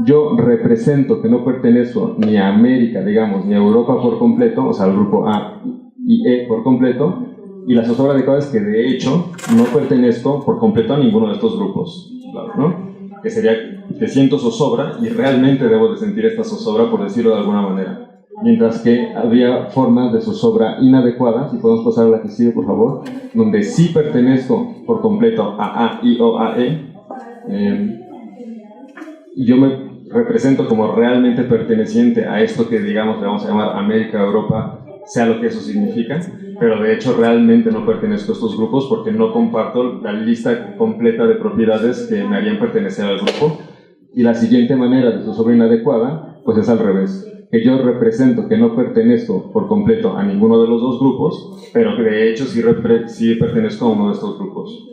Yo represento que no pertenezco ni a América, digamos, ni a Europa por completo, o sea, al grupo A y E por completo, y la zozobra adecuada es que de hecho no pertenezco por completo a ninguno de estos grupos, claro, ¿no? Que sería que siento zozobra y realmente debo de sentir esta zozobra, por decirlo de alguna manera. Mientras que habría formas de zozobra inadecuadas, si podemos pasar a la que sigue, por favor, donde sí pertenezco por completo a A, I, O, A, E, y yo me represento como realmente perteneciente a esto que, digamos, le vamos a llamar América, Europa, sea lo que eso significa, pero de hecho realmente no pertenezco a estos grupos porque no comparto la lista completa de propiedades que me harían pertenecer al grupo. Y la siguiente manera de zozobra inadecuada, pues es al revés. que yo represento, que no pertenezco por completo a ninguno de los dos grupos, pero que de hecho sí pertenezco a uno de estos grupos.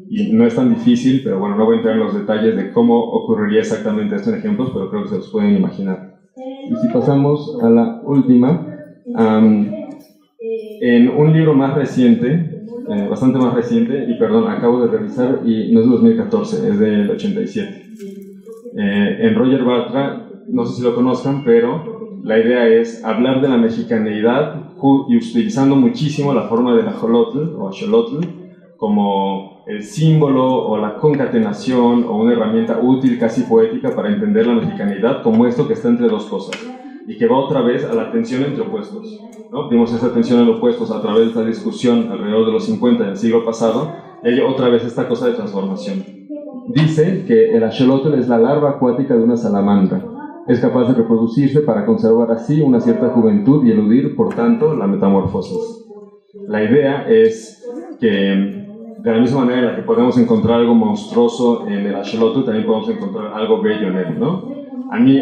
Y no es tan difícil, pero bueno, no voy a entrar en los detalles de cómo ocurriría exactamente esto en ejemplos, pero creo que se los pueden imaginar. Y si pasamos a la última, en un libro más reciente, bastante más reciente, y perdón, acabo de revisar y no es de 2014, es del 87. En Roger Bartra, no sé si lo conozcan, pero la idea es hablar de la mexicaneidad y utilizando muchísimo la forma del ajolotl o axolotl como el símbolo o la concatenación o una herramienta útil, casi poética, para entender la mexicanidad como esto que está entre dos cosas y que va otra vez a la tensión entre opuestos, ¿no? Vimos esta tensión entre opuestos a través de esta discusión alrededor de los 50 del siglo pasado, y hay otra vez esta cosa de transformación. Dice que el axolotl es la larva acuática de una salamandra. Es capaz de reproducirse para conservar así una cierta juventud y eludir, por tanto, la metamorfosis. La idea es que, de la misma manera en la que podemos encontrar algo monstruoso en el axolotl, también podemos encontrar algo bello en él, ¿no? A mí,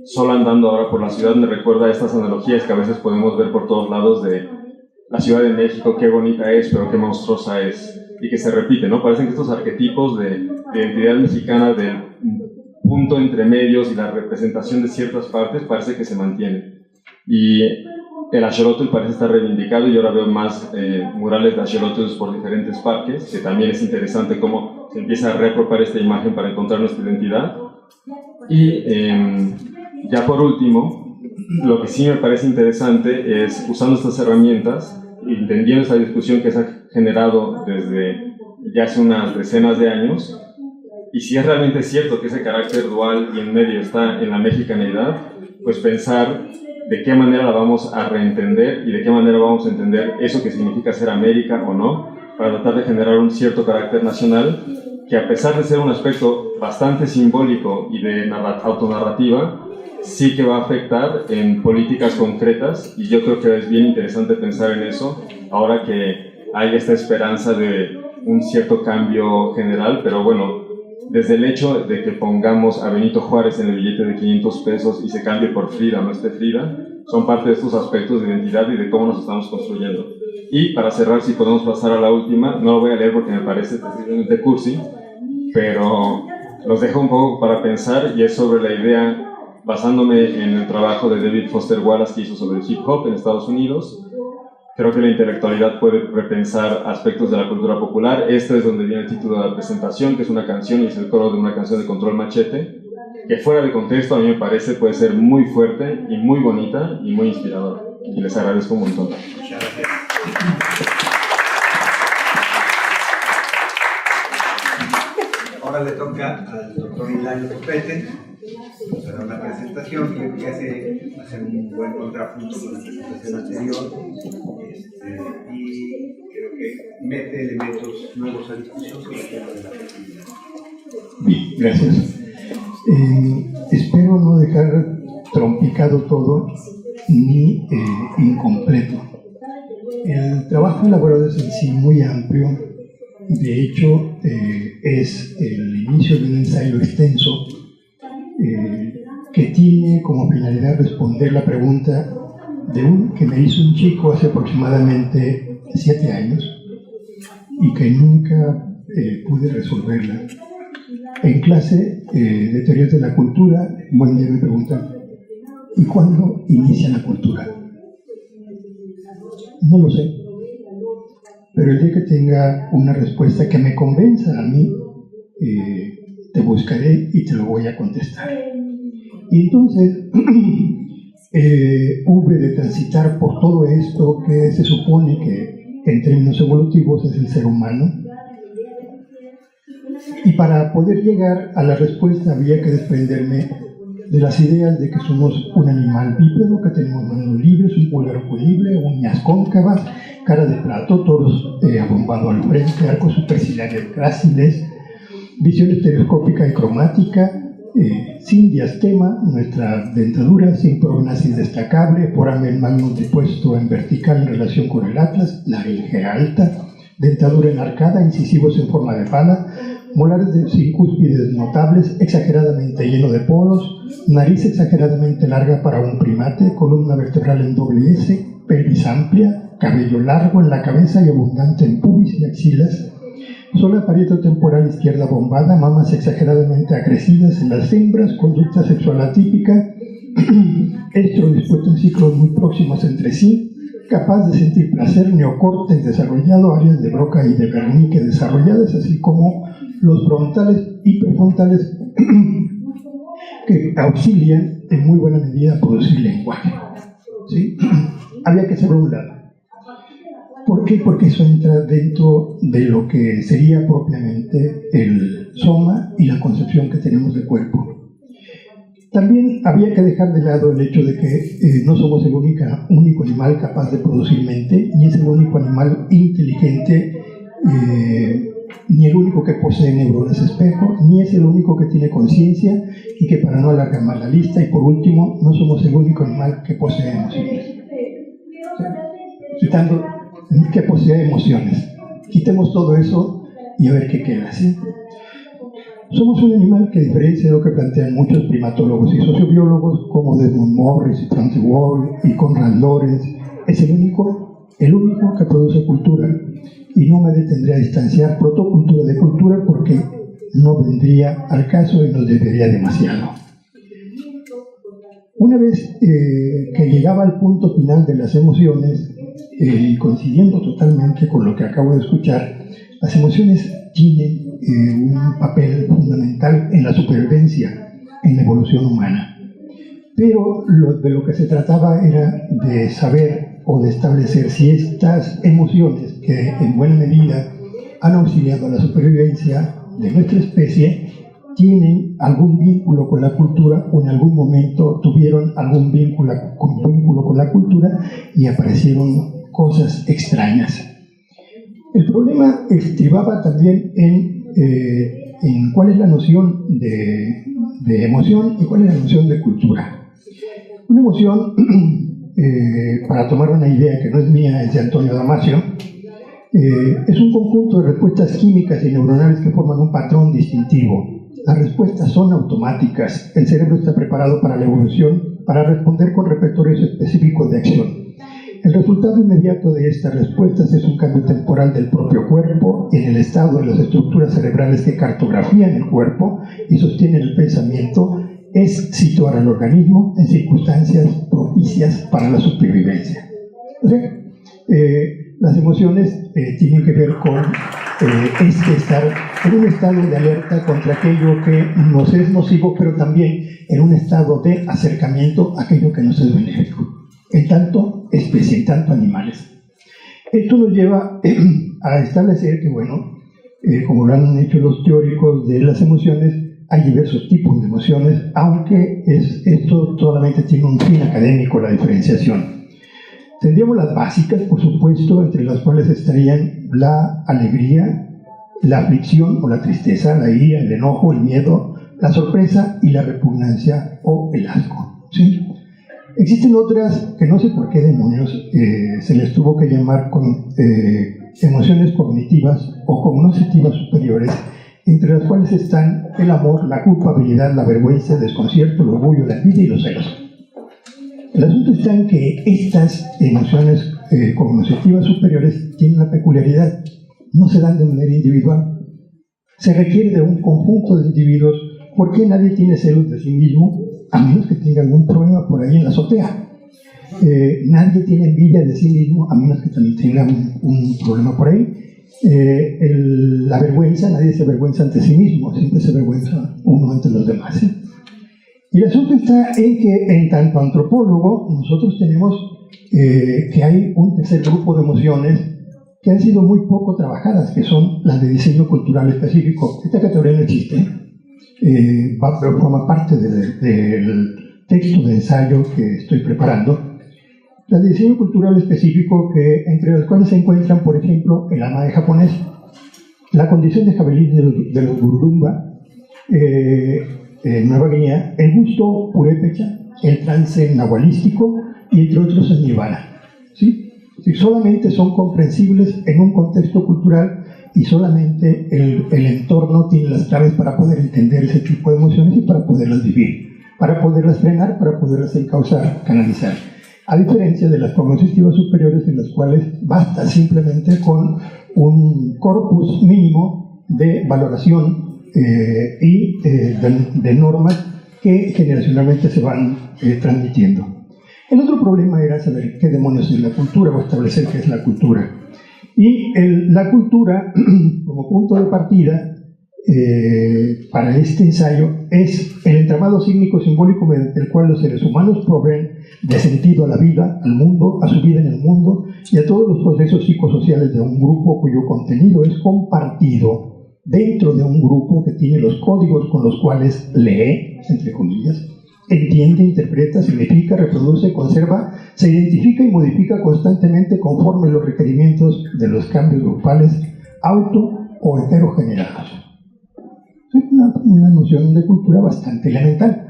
solo andando ahora por la ciudad, me recuerda a estas analogías que a veces podemos ver por todos lados de la Ciudad de México, qué bonita es, pero qué monstruosa es, y que se repite, ¿no? Parecen que estos arquetipos de identidad mexicana, del punto entre medios y la representación de ciertas partes, parece que se mantienen. Y el axolotl parece estar reivindicado, y ahora veo más murales de axolotls por diferentes parques, que también es interesante cómo se empieza a reapropiar esta imagen para encontrar nuestra identidad. Y ya por último, lo que sí me parece interesante es, usando estas herramientas, entendiendo esta discusión que se ha generado desde ya hace unas decenas de años, y si es realmente cierto que ese carácter dual y en medio está en la mexicaneidad, pues pensar de qué manera la vamos a reentender y de qué manera vamos a entender eso que significa ser América o no, para tratar de generar un cierto carácter nacional que, a pesar de ser un aspecto bastante simbólico y de autonarrativa, sí que va a afectar en políticas concretas, y yo creo que es bien interesante pensar en eso ahora que hay esta esperanza de un cierto cambio general. Pero bueno, desde el hecho de que pongamos a Benito Juárez en el billete de 500 pesos y se cambie por Frida, no esté Frida, son parte de estos aspectos de identidad y de cómo nos estamos construyendo. Y para cerrar, si podemos pasar a la última, no lo voy a leer porque me parece terriblemente cursi, pero los dejo un poco para pensar, y es sobre la idea, basándome en el trabajo de David Foster Wallace que hizo sobre el hip hop en Estados Unidos. Creo que la intelectualidad puede repensar aspectos de la cultura popular. Este es donde viene el título de la presentación, que es una canción, y es el coro de una canción de Control Machete, que fuera de contexto a mí me parece puede ser muy fuerte y muy bonita y muy inspiradora. Y les agradezco un montón. Muchas gracias. Ahora le toca al doctor Hilario Copete para una presentación que hace un buen contrapunto con la presentación anterior, y creo que mete elementos nuevos a discusión sobre el tema de la fertilidad. Bien, gracias. Espero no dejar trompicado todo ni incompleto. El trabajo elaborado es en sí muy amplio. De hecho, es el inicio de un ensayo extenso que tiene como finalidad responder la pregunta que me hizo un chico hace aproximadamente 7 años y que nunca pude resolverla. En clase de teorías de la cultura, un buen día me preguntan: ¿y cuándo inicia la cultura? No lo sé, pero el día que tenga una respuesta que me convenza a mí, te buscaré y te lo voy a contestar. Y entonces hube de transitar por todo esto que se supone que en términos evolutivos es el ser humano, y para poder llegar a la respuesta había que desprenderme de las ideas de que somos un animal bípedo, que tenemos manos libres, un pulgar oponible, uñas cóncavas, cara de plato, toros abombado al frente, arcos superciliares gráciles, visión estereoscópica y cromática, sin diastema, nuestra dentadura sin prognasis destacable, foramen magnum dispuesto en vertical en relación con el atlas, laringe alta, dentadura enarcada, incisivos en forma de pala, molares sin cúspides notables, exageradamente lleno de poros, nariz exageradamente larga para un primate, columna vertebral en doble S, pelvis amplia, cabello largo en la cabeza y abundante en pubis y axilas, zona parieto-temporal izquierda bombada, mamas exageradamente acrecidas en las hembras, conducta sexual atípica, estro dispuesto en ciclos muy próximos entre sí, capaz de sentir placer, neocórtex desarrollado, áreas de Broca y de Wernicke desarrolladas, así como los frontales y prefrontales que auxilian en muy buena medida a producir lenguaje. ¿Sí? Había que hacerlo a un lado. ¿Por qué? Porque eso entra dentro de lo que sería propiamente el soma y la concepción que tenemos del cuerpo. También había que dejar de lado el hecho de que no somos el único animal capaz de producir mente, ni es el único animal inteligente, ni el único que posee neuronas espejo, ni es el único que tiene conciencia, y que, para no alargar más la lista, y por último, no somos el único animal que posee emociones. O sea, quitando que posee emociones. Quitemos todo eso y a ver qué queda, ¿sí? Somos un animal que, a diferencia de lo que plantean muchos primatólogos y sociobiólogos como Desmond Morris y Francis Wall y Conrad Lorenz, es el único que produce cultura, y no me detendré a distanciar protocultura de cultura porque no vendría al caso y nos desviaría demasiado. Una vez que llegaba al punto final de las emociones, y coincidiendo totalmente con lo que acabo de escuchar, las emociones tienen un papel fundamental en la supervivencia, en la evolución humana. Pero de lo que se trataba era de saber o de establecer si estas emociones, que en buena medida han auxiliado a la supervivencia de nuestra especie, tienen algún vínculo con la cultura, o en algún momento tuvieron algún vínculo con la cultura y aparecieron cosas extrañas. El problema estribaba también en cuál es la noción de emoción y cuál es la noción de cultura. Una emoción, para tomar una idea que no es mía, es de Antonio Damasio, es un conjunto de respuestas químicas y neuronales que forman un patrón distintivo. Las respuestas son automáticas. El cerebro está preparado para la evolución para responder con repertorios específicos de acción. El resultado inmediato de estas respuestas es un cambio temporal del propio cuerpo en el estado de las estructuras cerebrales que cartografían el cuerpo y sostienen el pensamiento, es situar al organismo en circunstancias propicias para la supervivencia. O sea, las emociones tienen que ver con estar en un estado de alerta contra aquello que nos es nocivo, pero también en un estado de acercamiento a aquello que nos es benéfico, en tanto especie, en tanto animales. Esto nos lleva a establecer que, bueno, como lo han hecho los teóricos de las emociones, hay diversos tipos de emociones, aunque esto solamente tiene un fin académico, la diferenciación. Tendríamos las básicas, por supuesto, entre las cuales estarían la alegría, la aflicción o la tristeza, la ira, el enojo, el miedo, la sorpresa y la repugnancia o el asco, ¿sí? Existen otras que no sé por qué demonios se les tuvo que llamar con emociones cognitivas o cognoscitivas superiores, entre las cuales están el amor, la culpabilidad, la vergüenza, el desconcierto, el orgullo, la envidia y los celos. El asunto está en que estas emociones cognoscitivas superiores tienen una peculiaridad: no se dan de manera individual. Se requiere de un conjunto de individuos. ¿Por qué nadie tiene celos de sí mismo? A menos que tenga algún problema por ahí en la azotea. Nadie tiene envidia de sí mismo, a menos que también tenga un problema por ahí. La vergüenza, nadie se avergüenza ante sí mismo, siempre se avergüenza uno ante los demás. Y el asunto está en que, en tanto antropólogo, nosotros tenemos que hay un tercer grupo de emociones que han sido muy poco trabajadas, que son las de diseño cultural específico. Esta categoría no existe, pero forma parte del texto de ensayo que estoy preparando. Las de diseño cultural específico, entre las cuales se encuentran, por ejemplo, el ama de japonés, la condición de jabalí de los Gururumba, Nueva Guinea, el gusto purépecha, el trance nahualístico y entre otros el nirvana, ¿sí? Solamente son comprensibles en un contexto cultural y solamente el entorno tiene las claves para poder entender ese tipo de emociones y para poderlas vivir, para poderlas frenar, para poderlas encauzar, canalizar. A diferencia de las cognitivas superiores, en las cuales basta simplemente con un corpus mínimo de valoración y de normas que generacionalmente se van transmitiendo. El otro problema era saber qué demonios es la cultura o establecer qué es la cultura. Y la cultura, como punto de partida para este ensayo, es el entramado sígnico-simbólico mediante el cual los seres humanos proveen de sentido a la vida, al mundo, a su vida en el mundo y a todos los procesos psicosociales de un grupo cuyo contenido es compartido dentro de un grupo que tiene los códigos con los cuales lee, entre comillas, entiende, interpreta, significa, reproduce, conserva, se identifica y modifica constantemente conforme los requerimientos de los cambios grupales auto o heterogenerados. Es una noción de cultura bastante elemental.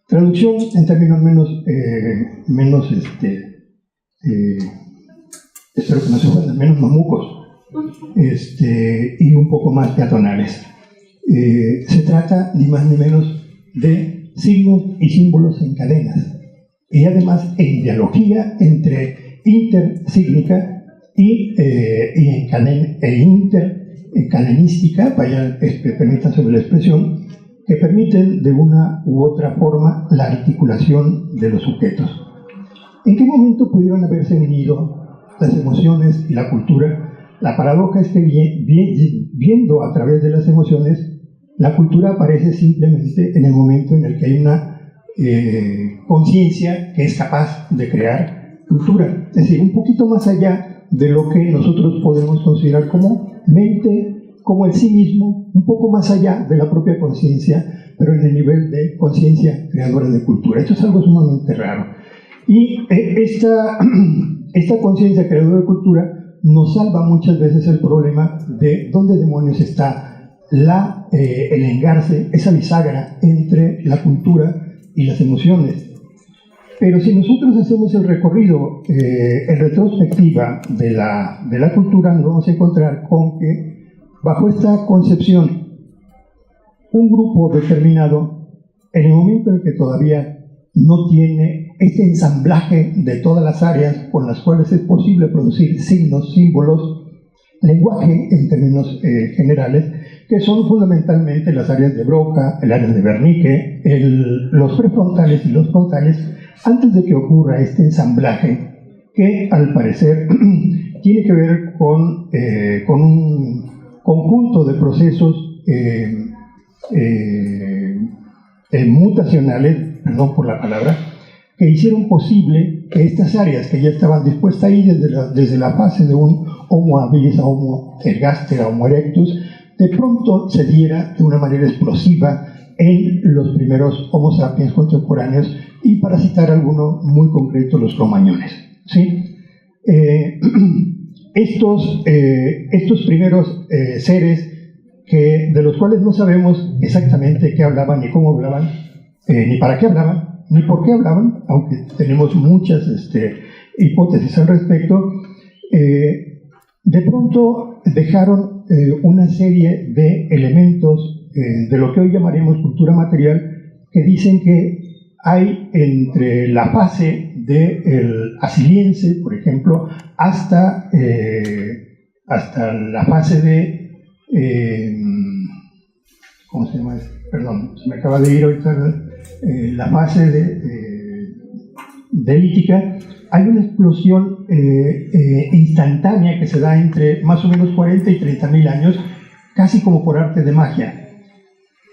Traducción en términos espero que no se ofendan, menos mamucos y un poco más peatonales. Se trata ni más ni menos de signos y símbolos en cadenas y además en dialogía entre intersígnica y intercadenística, permítanse la expresión, que permiten de una u otra forma la articulación de los sujetos. ¿En qué momento pudieron haberse unido las emociones y la cultura? La paradoja es que viendo a través de las emociones, la cultura aparece simplemente en el momento en el que hay una conciencia que es capaz de crear cultura. Es decir, un poquito más allá de lo que nosotros podemos considerar como mente, como el sí mismo, un poco más allá de la propia conciencia, pero en el nivel de conciencia creadora de cultura. Esto es algo sumamente raro. Y esta conciencia creadora de cultura nos salva muchas veces el problema de dónde demonios está el engarce, esa bisagra entre la cultura y las emociones. Pero si nosotros hacemos el recorrido en retrospectiva de la cultura, nos vamos a encontrar con que bajo esta concepción, un grupo determinado, en el momento en el que todavía no tiene este ensamblaje de todas las áreas con las cuales es posible producir signos, símbolos, lenguaje en términos generales, que son fundamentalmente las áreas de Broca, el área de Wernicke, los prefrontales y los frontales, antes de que ocurra este ensamblaje, que al parecer tiene que ver con un conjunto de procesos mutacionales, perdón por la palabra, que hicieron posible que estas áreas que ya estaban dispuestas ahí desde la fase de un Homo habilis a Homo ergaster a Homo erectus, de pronto se diera de una manera explosiva en los primeros Homo sapiens contemporáneos, y para citar alguno muy concreto, los cromañones, ¿sí? Estos primeros seres de los cuales no sabemos exactamente qué hablaban, ni cómo hablaban, ni para qué hablaban, ni por qué hablaban, aunque tenemos muchas hipótesis al respecto, de pronto dejaron una serie de elementos de lo que hoy llamaremos cultura material, que dicen que hay entre la fase del asiliense, por ejemplo, hasta la fase de ¿cómo se llama? Perdón, se me acaba de ir ahorita la fase de lítica. Hay una explosión instantánea que se da entre más o menos 40 y 30.000 años, casi como por arte de magia.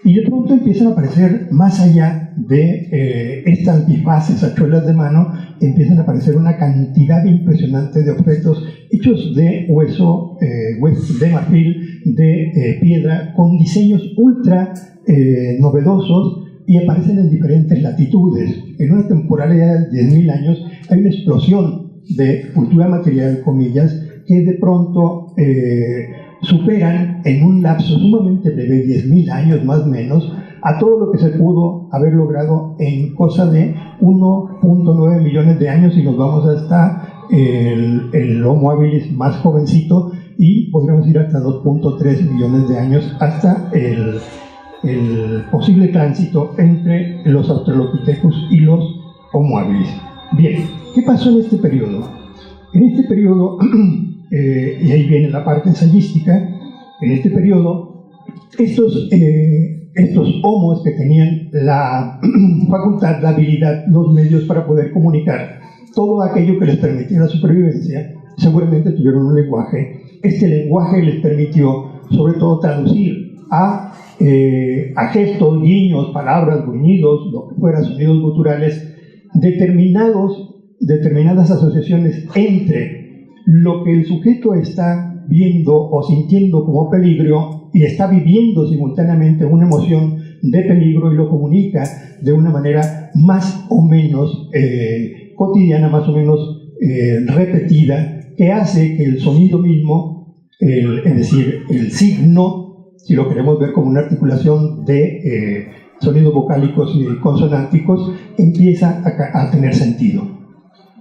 Y de pronto empiezan a aparecer, más allá de estas bifaces, hachuelas de mano, empiezan a aparecer una cantidad impresionante de objetos hechos de hueso, de marfil, de piedra, con diseños ultra novedosos, y aparecen en diferentes latitudes. En una temporalidad de 10.000 años hay una explosión de cultura material, comillas, que de pronto superan en un lapso sumamente breve, 10.000 años más o menos, a todo lo que se pudo haber logrado en cosa de 1.9 millones de años, y nos vamos hasta el Homo habilis más jovencito, y podríamos ir hasta 2.3 millones de años hasta el posible tránsito entre los Australopithecus y los Homo habilis. Bien, ¿qué pasó en este periodo? En este periodo, y ahí viene la parte ensayística, en este periodo, estos homos que tenían la facultad, la habilidad, los medios para poder comunicar todo aquello que les permitía la supervivencia, seguramente tuvieron un lenguaje. Este lenguaje les permitió, sobre todo, traducir a gestos, guiños, palabras, gruñidos, lo que fuera, sonidos guturales, determinadas asociaciones entre lo que el sujeto está viendo o sintiendo como peligro y está viviendo simultáneamente una emoción de peligro y lo comunica de una manera más o menos cotidiana, más o menos repetida, que hace que el sonido mismo, es decir, el signo, si lo queremos ver como una articulación de sonidos vocálicos y consonánticos, empieza a tener sentido.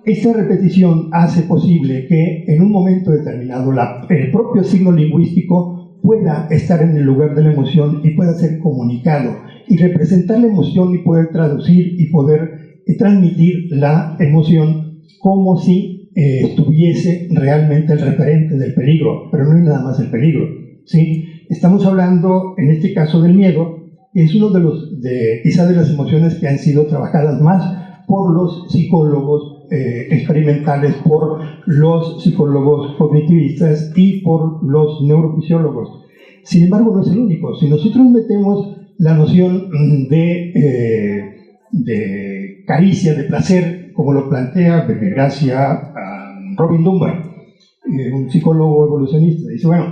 Esta repetición hace posible que en un momento determinado el propio signo lingüístico pueda estar en el lugar de la emoción y pueda ser comunicado y representar la emoción y poder traducir y poder transmitir la emoción como si estuviese realmente el referente del peligro, pero no es nada más el peligro, ¿sí? Estamos hablando en este caso del miedo, que es uno quizás de las emociones que han sido trabajadas más por los psicólogos experimentales, por los psicólogos cognitivistas y por los neurofisiólogos. Sin embargo, no es el único. Si nosotros metemos la noción de caricia, de placer, como lo plantea Verbigracia Robin Dunbar, un psicólogo evolucionista, dice, bueno,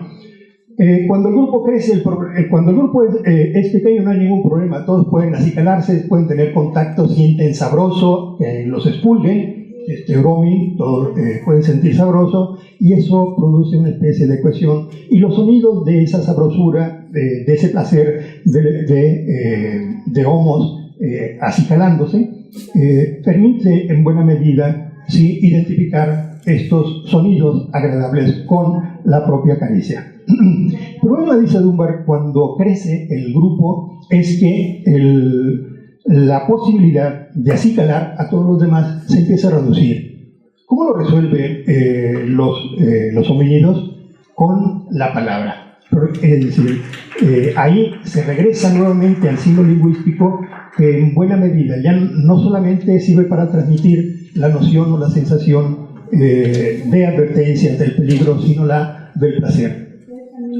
cuando el grupo crece, cuando el grupo es pequeño, no hay ningún problema, todos pueden acicalarse, pueden tener contacto, sienten sabroso, los expulguen, grooming, todos pueden sentir sabroso, y eso produce una especie de cohesión, y los sonidos de esa sabrosura, de ese placer de homos acicalándose, permite en buena medida, sí, identificar estos sonidos agradables con la propia caricia. El problema, dice Dunbar, cuando crece el grupo es que la posibilidad de acicalar a todos los demás se empieza a reducir. ¿Cómo lo resuelve los homínidos? Con la palabra. Es decir, ahí se regresa nuevamente al signo lingüístico que en buena medida ya no solamente sirve para transmitir la noción o la sensación de advertencia del peligro, sino la del placer.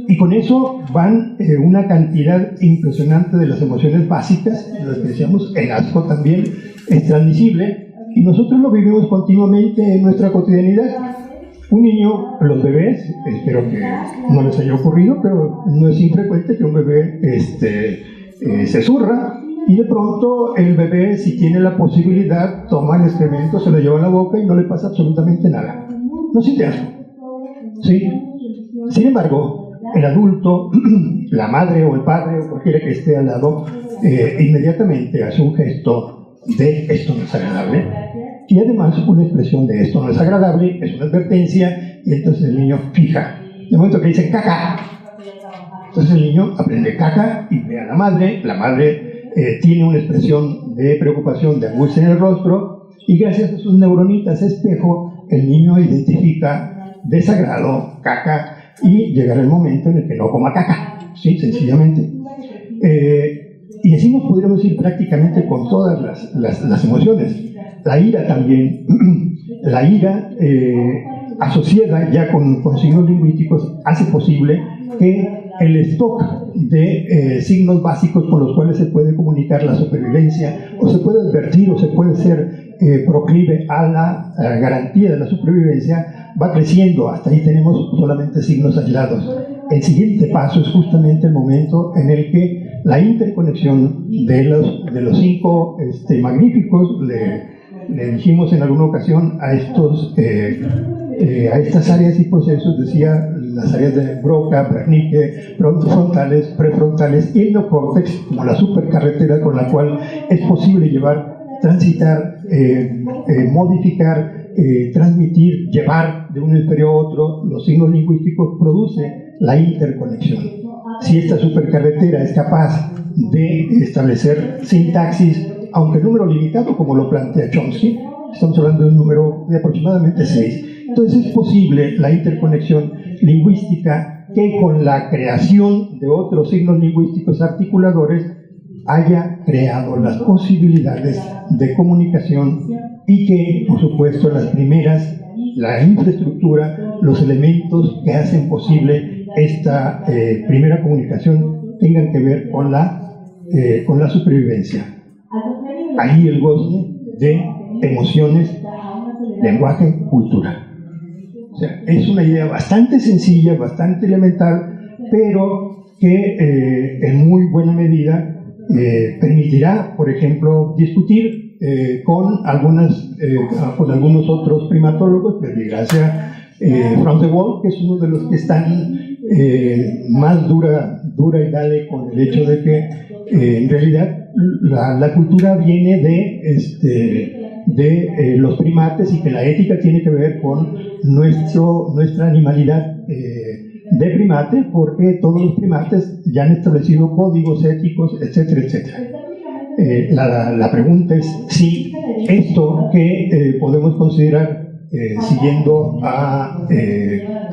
Y con eso van una cantidad impresionante de las emociones básicas, las que decíamos, el asco también es transmisible, y nosotros lo vivimos continuamente en nuestra cotidianidad. Un niño, los bebés, espero que no les haya ocurrido, pero no es infrecuente que un bebé se zurra, y de pronto el bebé, si tiene la posibilidad, toma el excremento, se lo lleva a la boca y no le pasa absolutamente nada. No siente asco, ¿sí? Sin embargo, el adulto, la madre o el padre o cualquiera que esté al lado, inmediatamente hace un gesto de esto no es agradable, y además una expresión de esto no es agradable, es una advertencia, y entonces el niño fija. De momento que dice caca, entonces el niño aprende caca y ve a la madre tiene una expresión de preocupación, de angustia en el rostro, y gracias a sus neuronitas espejo, el niño identifica desagrado, caca, y llegará el momento en el que no coma caca, ¿sí? Sencillamente. Y así nos podríamos ir prácticamente con todas las emociones. La ira también, la ira asociada ya con signos lingüísticos hace posible que el stock de signos básicos con los cuales se puede comunicar la supervivencia, o se puede advertir, o se puede ser proclive a la garantía de la supervivencia, va creciendo. Hasta ahí tenemos solamente signos aislados. El siguiente paso es justamente el momento en el que la interconexión de los cinco magníficos, le dijimos en alguna ocasión a estas áreas y procesos, decía, las áreas de Broca, Wernicke, frontales, prefrontales y el neocórtex, como la supercarretera con la cual es posible transitar, modificar transmitir, llevar de un hemisferio a otro los signos lingüísticos, produce la interconexión. Si esta supercarretera es capaz de establecer sintaxis, aunque en número limitado, como lo plantea Chomsky, estamos hablando de un número de aproximadamente 6. Entonces es posible la interconexión lingüística que con la creación de otros signos lingüísticos articuladores haya creado las posibilidades de comunicación y que, por supuesto, las primeras, la infraestructura, los elementos que hacen posible esta primera comunicación tengan que ver con la supervivencia. Ahí el goce de emociones, lenguaje, cultura. O sea, es una idea bastante sencilla, bastante elemental, pero que en muy buena medida permitirá, por ejemplo, discutir con algunos otros primatólogos, por desgracia, Franz de Waal, que es uno de los que están más dura y dale con el hecho de que en realidad la cultura viene de los primates y que la ética tiene que ver con nuestra animalidad de primate, porque todos los primates ya han establecido códigos éticos, etcétera, etcétera. La pregunta es si esto que podemos considerar, siguiendo a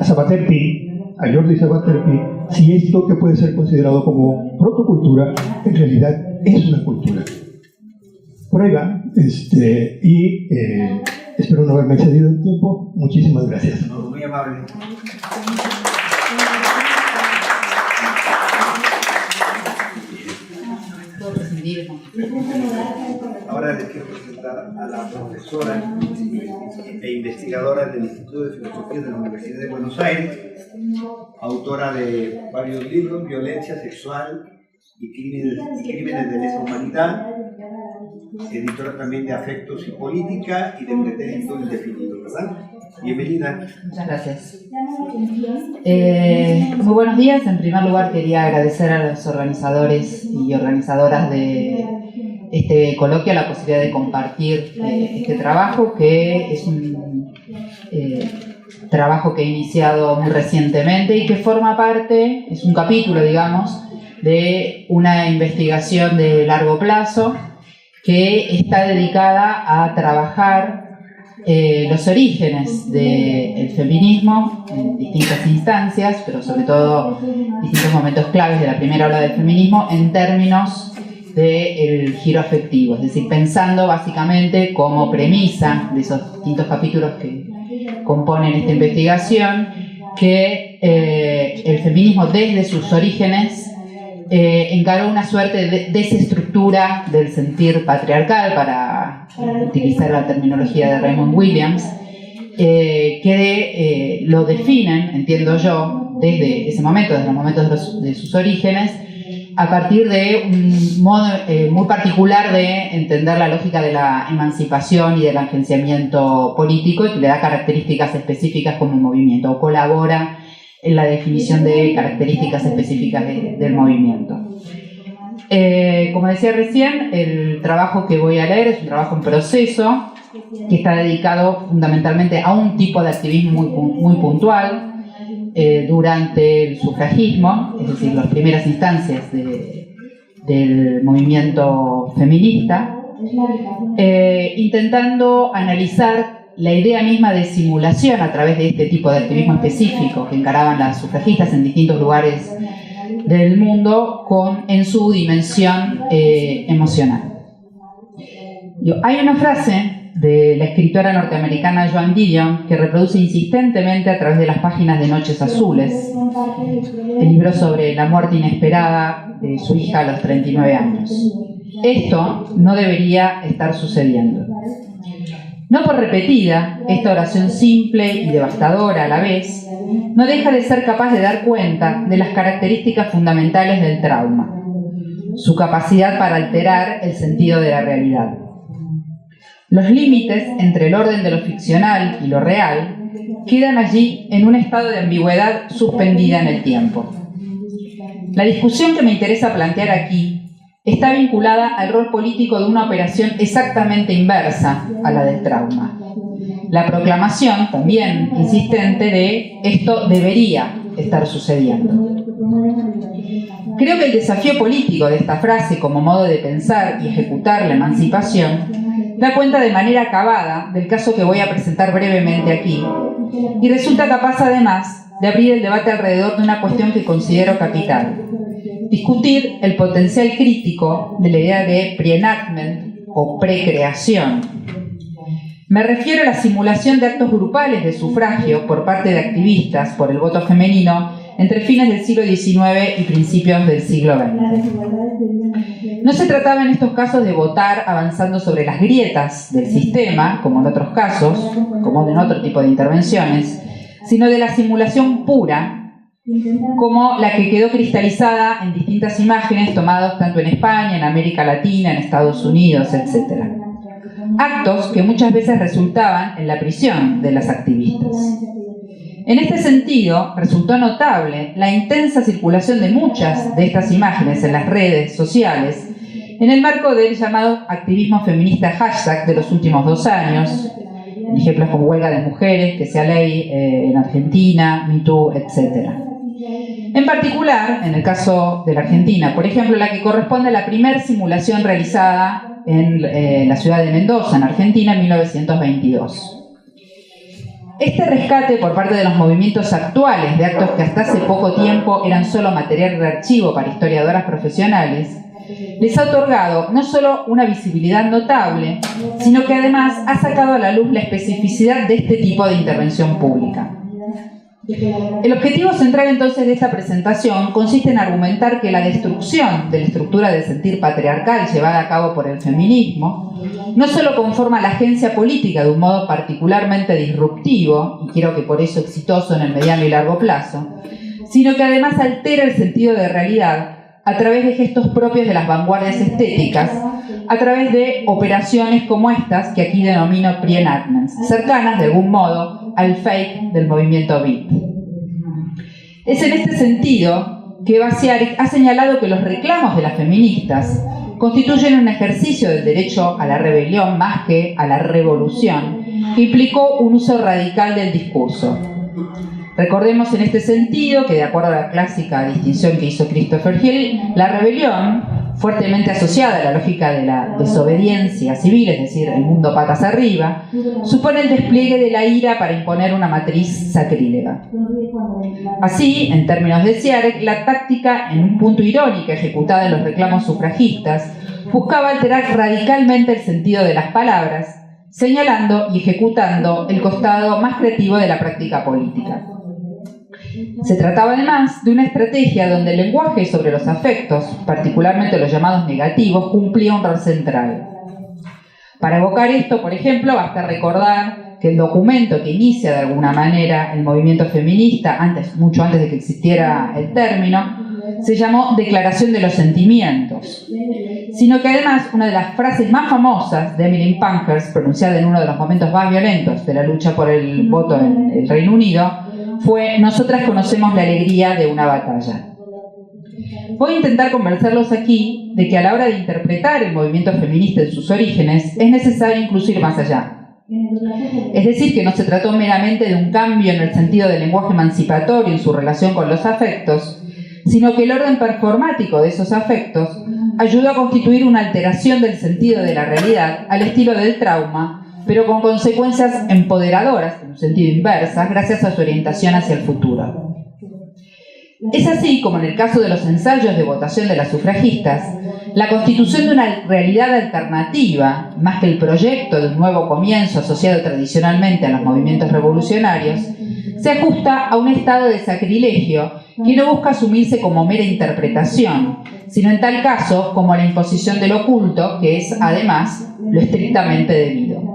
Sabater-Pi, a Jordi Sabater-Pi, si esto que puede ser considerado como protocultura, en realidad es una cultura. Por ahí va, espero no haberme excedido el tiempo. Muchísimas gracias. Muy amable. Ahora les quiero presentar a la profesora e investigadora del Instituto de Filosofía de la Universidad de Buenos Aires, autora de varios libros, Violencia Sexual y Crímenes de Lesa Humanidad, editora también de Afectos y Política y de Pretérito Indefinido, ¿verdad? Bienvenida. Muchas gracias. Muy buenos días. En primer lugar quería agradecer a los organizadores y organizadoras de este coloquio la posibilidad de compartir este trabajo, que es un trabajo que he iniciado muy recientemente y que forma parte, es un capítulo, digamos, de una investigación de largo plazo que está dedicada a trabajar los orígenes del feminismo en distintas instancias, pero sobre todo distintos momentos claves de la primera ola del feminismo en términos del giro afectivo, es decir, pensando básicamente como premisa de esos distintos capítulos que componen esta investigación que el feminismo desde sus orígenes encaró una suerte de desestructura del sentir patriarcal, para utilizar la terminología de Raymond Williams, que lo definen, entiendo yo, desde ese momento, desde los momentos de sus orígenes, a partir de un modo muy particular de entender la lógica de la emancipación y del agenciamiento político, y que le da características específicas como un movimiento, o colabora en la definición de características específicas del movimiento. Como decía recién, el trabajo que voy a leer es un trabajo en proceso que está dedicado fundamentalmente a un tipo de activismo muy puntual durante el sufragismo, es decir, las primeras instancias del movimiento feminista, intentando analizar la idea misma de simulación a través de este tipo de activismo específico que encaraban las sufragistas en distintos lugares del mundo en su dimensión emocional. Hay una frase de la escritora norteamericana Joan Didion que reproduce insistentemente a través de las páginas de Noches Azules, el libro sobre la muerte inesperada de su hija a los 39 años. Esto no debería estar sucediendo. No por repetida, esta oración simple y devastadora a la vez no deja de ser capaz de dar cuenta de las características fundamentales del trauma, su capacidad para alterar el sentido de la realidad. Los límites entre el orden de lo ficcional y lo real quedan allí en un estado de ambigüedad suspendida en el tiempo. La discusión que me interesa plantear aquí está vinculada al rol político de una operación exactamente inversa a la del trauma. la proclamación, también insistente, de esto debería estar sucediendo. Creo que el desafío político de esta frase como modo de pensar y ejecutar la emancipación da cuenta de manera acabada del caso que voy a presentar brevemente aquí y resulta capaz además de abrir el debate alrededor de una cuestión que considero capital: discutir el potencial crítico de la idea de pre-enactment o precreación. Me refiero a la simulación de actos grupales de sufragio por parte de activistas por el voto femenino entre fines del siglo XIX y principios del siglo XX. No se trataba en estos casos de votar avanzando sobre las grietas del sistema, como en otros casos, como en otro tipo de intervenciones, sino de la simulación pura, como la que quedó cristalizada en distintas imágenes tomadas tanto en España, en América Latina, en Estados Unidos, etc. Actos que muchas veces resultaban en la prisión de las activistas. En este sentido, resultó notable la intensa circulación de muchas de estas imágenes en las redes sociales en el marco del llamado activismo feminista hashtag de los últimos 2 años, ejemplos como huelga de mujeres, que sea ley en Argentina, Me Too, etc. En particular, en el caso de la Argentina, por ejemplo, la que corresponde a la primera simulación realizada en la ciudad de Mendoza, en Argentina, en 1922. Este rescate por parte de los movimientos actuales de actos que hasta hace poco tiempo eran solo material de archivo para historiadoras profesionales, les ha otorgado no solo una visibilidad notable, sino que además ha sacado a la luz la especificidad de este tipo de intervención pública. El objetivo central entonces de esta presentación consiste en argumentar que la destrucción de la estructura del sentir patriarcal llevada a cabo por el feminismo no solo conforma la agencia política de un modo particularmente disruptivo, y creo que por eso exitoso en el mediano y largo plazo, sino que además altera el sentido de realidad a través de gestos propios de las vanguardias estéticas, a través de operaciones como estas que aquí denomino pre-enactments, cercanas de algún modo al fake del movimiento beat. Es en este sentido que Bastiarik ha señalado que los reclamos de las feministas constituyen un ejercicio del derecho a la rebelión más que a la revolución, que implicó un uso radical del discurso. Recordemos en este sentido que, de acuerdo a la clásica distinción que hizo Christopher Hill, la rebelión, fuertemente asociada a la lógica de la desobediencia civil, es decir, el mundo patas arriba, supone el despliegue de la ira para imponer una matriz sacrílega. Así, en términos de Siarek, la táctica, en un punto irónica ejecutada en los reclamos sufragistas, buscaba alterar radicalmente el sentido de las palabras, señalando y ejecutando el costado más creativo de la práctica política. Se trataba además de una estrategia donde el lenguaje sobre los afectos, particularmente los llamados negativos, cumplía un rol central. Para evocar esto, por ejemplo, basta recordar que el documento que inicia de alguna manera el movimiento feminista, mucho antes de que existiera el término, se llamó Declaración de los Sentimientos, sino que además una de las frases más famosas de Emmeline Pankhurst, pronunciada en uno de los momentos más violentos de la lucha por el voto en el Reino Unido, fue: nosotras conocemos la alegría de una batalla. Voy a intentar convencerlos aquí de que a la hora de interpretar el movimiento feminista en sus orígenes es necesario incluso ir más allá. Es decir, que no se trató meramente de un cambio en el sentido del lenguaje emancipatorio en su relación con los afectos, sino que el orden performático de esos afectos ayudó a constituir una alteración del sentido de la realidad al estilo del trauma, pero con consecuencias empoderadoras, en un sentido inversa, gracias a su orientación hacia el futuro. Es así como en el caso de los ensayos de votación de las sufragistas, la constitución de una realidad alternativa, más que el proyecto de un nuevo comienzo asociado tradicionalmente a los movimientos revolucionarios, se ajusta a un estado de sacrilegio que no busca asumirse como mera interpretación, sino en tal caso como la imposición del oculto, que es además lo estrictamente debido.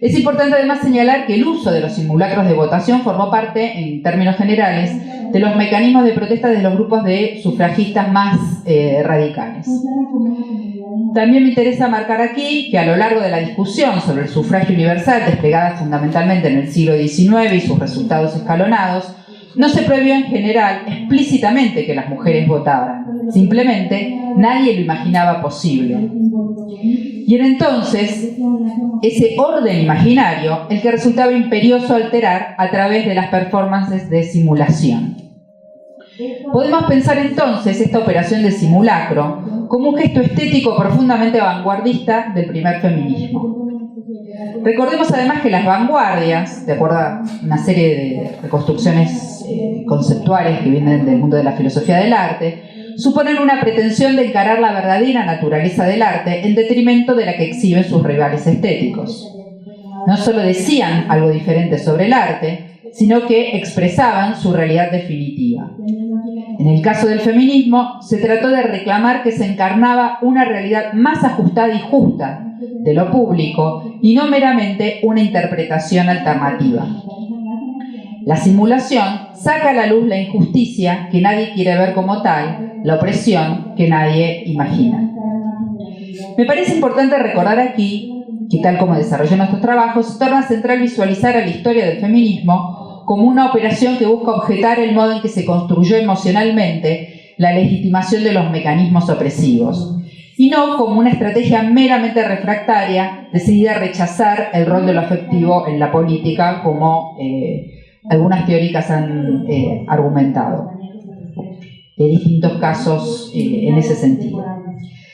Es importante además señalar que el uso de los simulacros de votación formó parte, en términos generales, de los mecanismos de protesta de los grupos de sufragistas más radicales. También me interesa marcar aquí que a lo largo de la discusión sobre el sufragio universal, desplegada fundamentalmente en el siglo XIX y sus resultados escalonados, no se prohibió en general explícitamente que las mujeres votaran. Simplemente nadie lo imaginaba posible. Y era entonces ese orden imaginario el que resultaba imperioso alterar a través de las performances de simulación. Podemos pensar entonces esta operación de simulacro como un gesto estético profundamente vanguardista del primer feminismo. Recordemos además que las vanguardias, de acuerdo a una serie de reconstrucciones conceptuales que vienen del mundo de la filosofía del arte, suponen una pretensión de encarar la verdadera naturaleza del arte en detrimento de la que exhiben sus rivales estéticos. No solo decían algo diferente sobre el arte, sino que expresaban su realidad definitiva. En el caso del feminismo, se trató de reclamar que se encarnaba una realidad más ajustada y justa de lo público y no meramente una interpretación alternativa. La simulación saca a la luz la injusticia que nadie quiere ver como tal, la opresión que nadie imagina. Me parece importante recordar aquí que, tal como desarrolló nuestros trabajos, torna central visualizar a la historia del feminismo como una operación que busca objetar el modo en que se construyó emocionalmente la legitimación de los mecanismos opresivos, y no como una estrategia meramente refractaria decidida a rechazar el rol de lo afectivo en la política, como algunas teóricas han argumentado de distintos casos en ese sentido.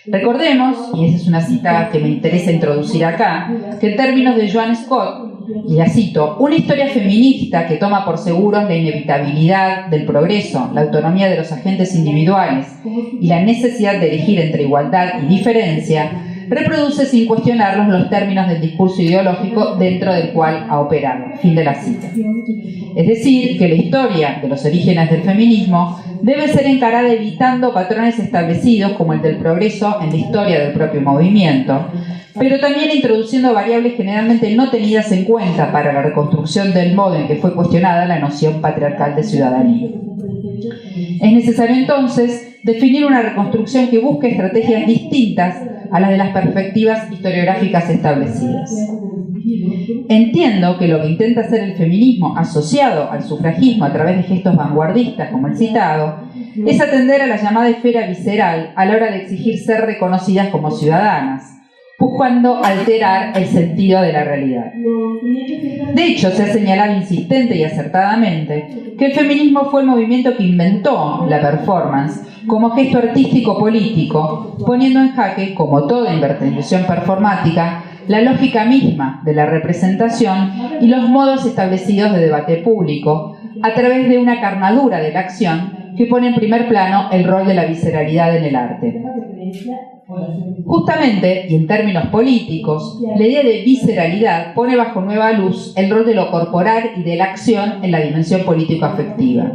Recordemos, y esa es una cita que me interesa introducir acá, que en términos de Joan Scott, y la cito, una historia feminista que toma por seguros la inevitabilidad del progreso, la autonomía de los agentes individuales y la necesidad de elegir entre igualdad y diferencia, reproduce sin cuestionarlos los términos del discurso ideológico dentro del cual ha operado. Fin de la cita. Es decir, que la historia de los orígenes del feminismo debe ser encarada evitando patrones establecidos como el del progreso en la historia del propio movimiento, pero también introduciendo variables generalmente no tenidas en cuenta para la reconstrucción del modo en que fue cuestionada la noción patriarcal de ciudadanía. Es necesario entonces definir una reconstrucción que busque estrategias distintas a las de las perspectivas historiográficas establecidas. Entiendo que lo que intenta hacer el feminismo asociado al sufragismo a través de gestos vanguardistas como el citado es atender a la llamada esfera visceral a la hora de exigir ser reconocidas como ciudadanas, buscando alterar el sentido de la realidad. De hecho, se ha señalado insistente y acertadamente que el feminismo fue el movimiento que inventó la performance como gesto artístico-político, poniendo en jaque, como toda intervención performática, la lógica misma de la representación y los modos establecidos de debate público, a través de una carnadura de la acción que pone en primer plano el rol de la visceralidad en el arte. Justamente, y en términos políticos, la idea de visceralidad pone bajo nueva luz el rol de lo corporal y de la acción en la dimensión político-afectiva.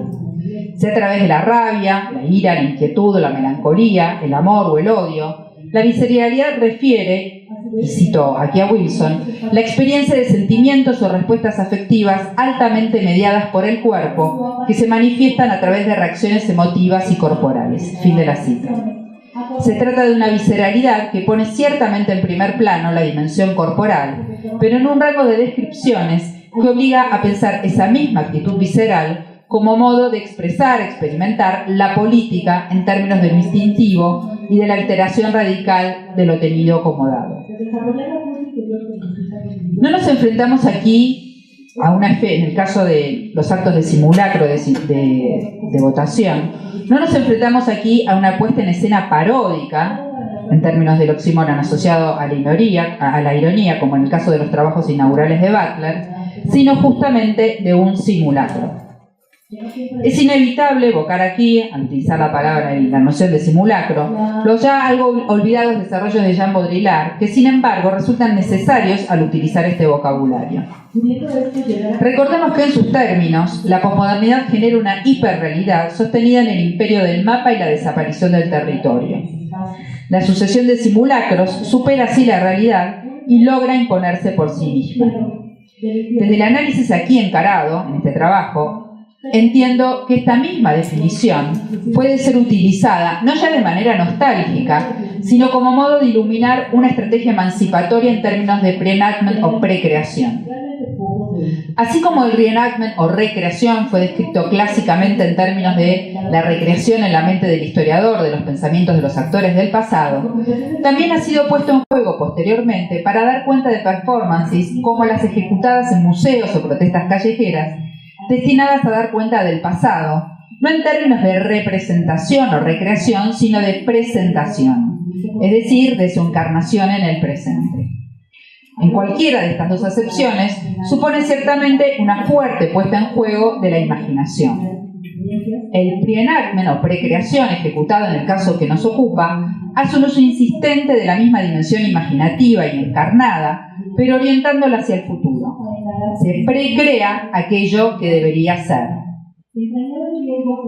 Sea a través de la rabia, la ira, la inquietud, la melancolía, el amor o el odio, la visceralidad refiere, y cito aquí a Wilson, la experiencia de sentimientos o respuestas afectivas altamente mediadas por el cuerpo que se manifiestan a través de reacciones emotivas y corporales. Fin de la cita. Se trata de una visceralidad que pone ciertamente en primer plano la dimensión corporal, pero en un rango de descripciones que obliga a pensar esa misma actitud visceral como modo de expresar, experimentar la política en términos de lo instintivo y de la alteración radical de lo tenido como dado. No nos enfrentamos aquí a una fe, en el caso de los actos de simulacro de votación, no nos enfrentamos aquí a una puesta en escena paródica, en términos del oxímoron asociado a la ironía, como en el caso de los trabajos inaugurales de Butler, sino justamente de un simulacro. Es inevitable evocar aquí, al utilizar la palabra y la noción de simulacro, los ya algo olvidados desarrollos de Jean Baudrillard, que sin embargo resultan necesarios al utilizar este vocabulario. Recordemos que en sus términos, la posmodernidad genera una hiperrealidad sostenida en el imperio del mapa y la desaparición del territorio. La sucesión de simulacros supera así la realidad y logra imponerse por sí misma. Desde el análisis aquí encarado, en este trabajo, entiendo que esta misma definición puede ser utilizada no ya de manera nostálgica, sino como modo de iluminar una estrategia emancipatoria en términos de pre-enactment o precreación. Así como el reenactment o recreación fue descrito clásicamente en términos de la recreación en la mente del historiador de los pensamientos de los actores del pasado, también ha sido puesto en juego posteriormente para dar cuenta de performances como las ejecutadas en museos o protestas callejeras, destinadas a dar cuenta del pasado, no en términos de representación o recreación, sino de presentación, es decir, de su encarnación en el presente. En cualquiera de estas dos acepciones, supone ciertamente una fuerte puesta en juego de la imaginación. El pre-enactment o precreación ejecutado en el caso que nos ocupa hace un uso insistente de la misma dimensión imaginativa y encarnada, pero orientándola hacia el futuro. Se precrea aquello que debería ser.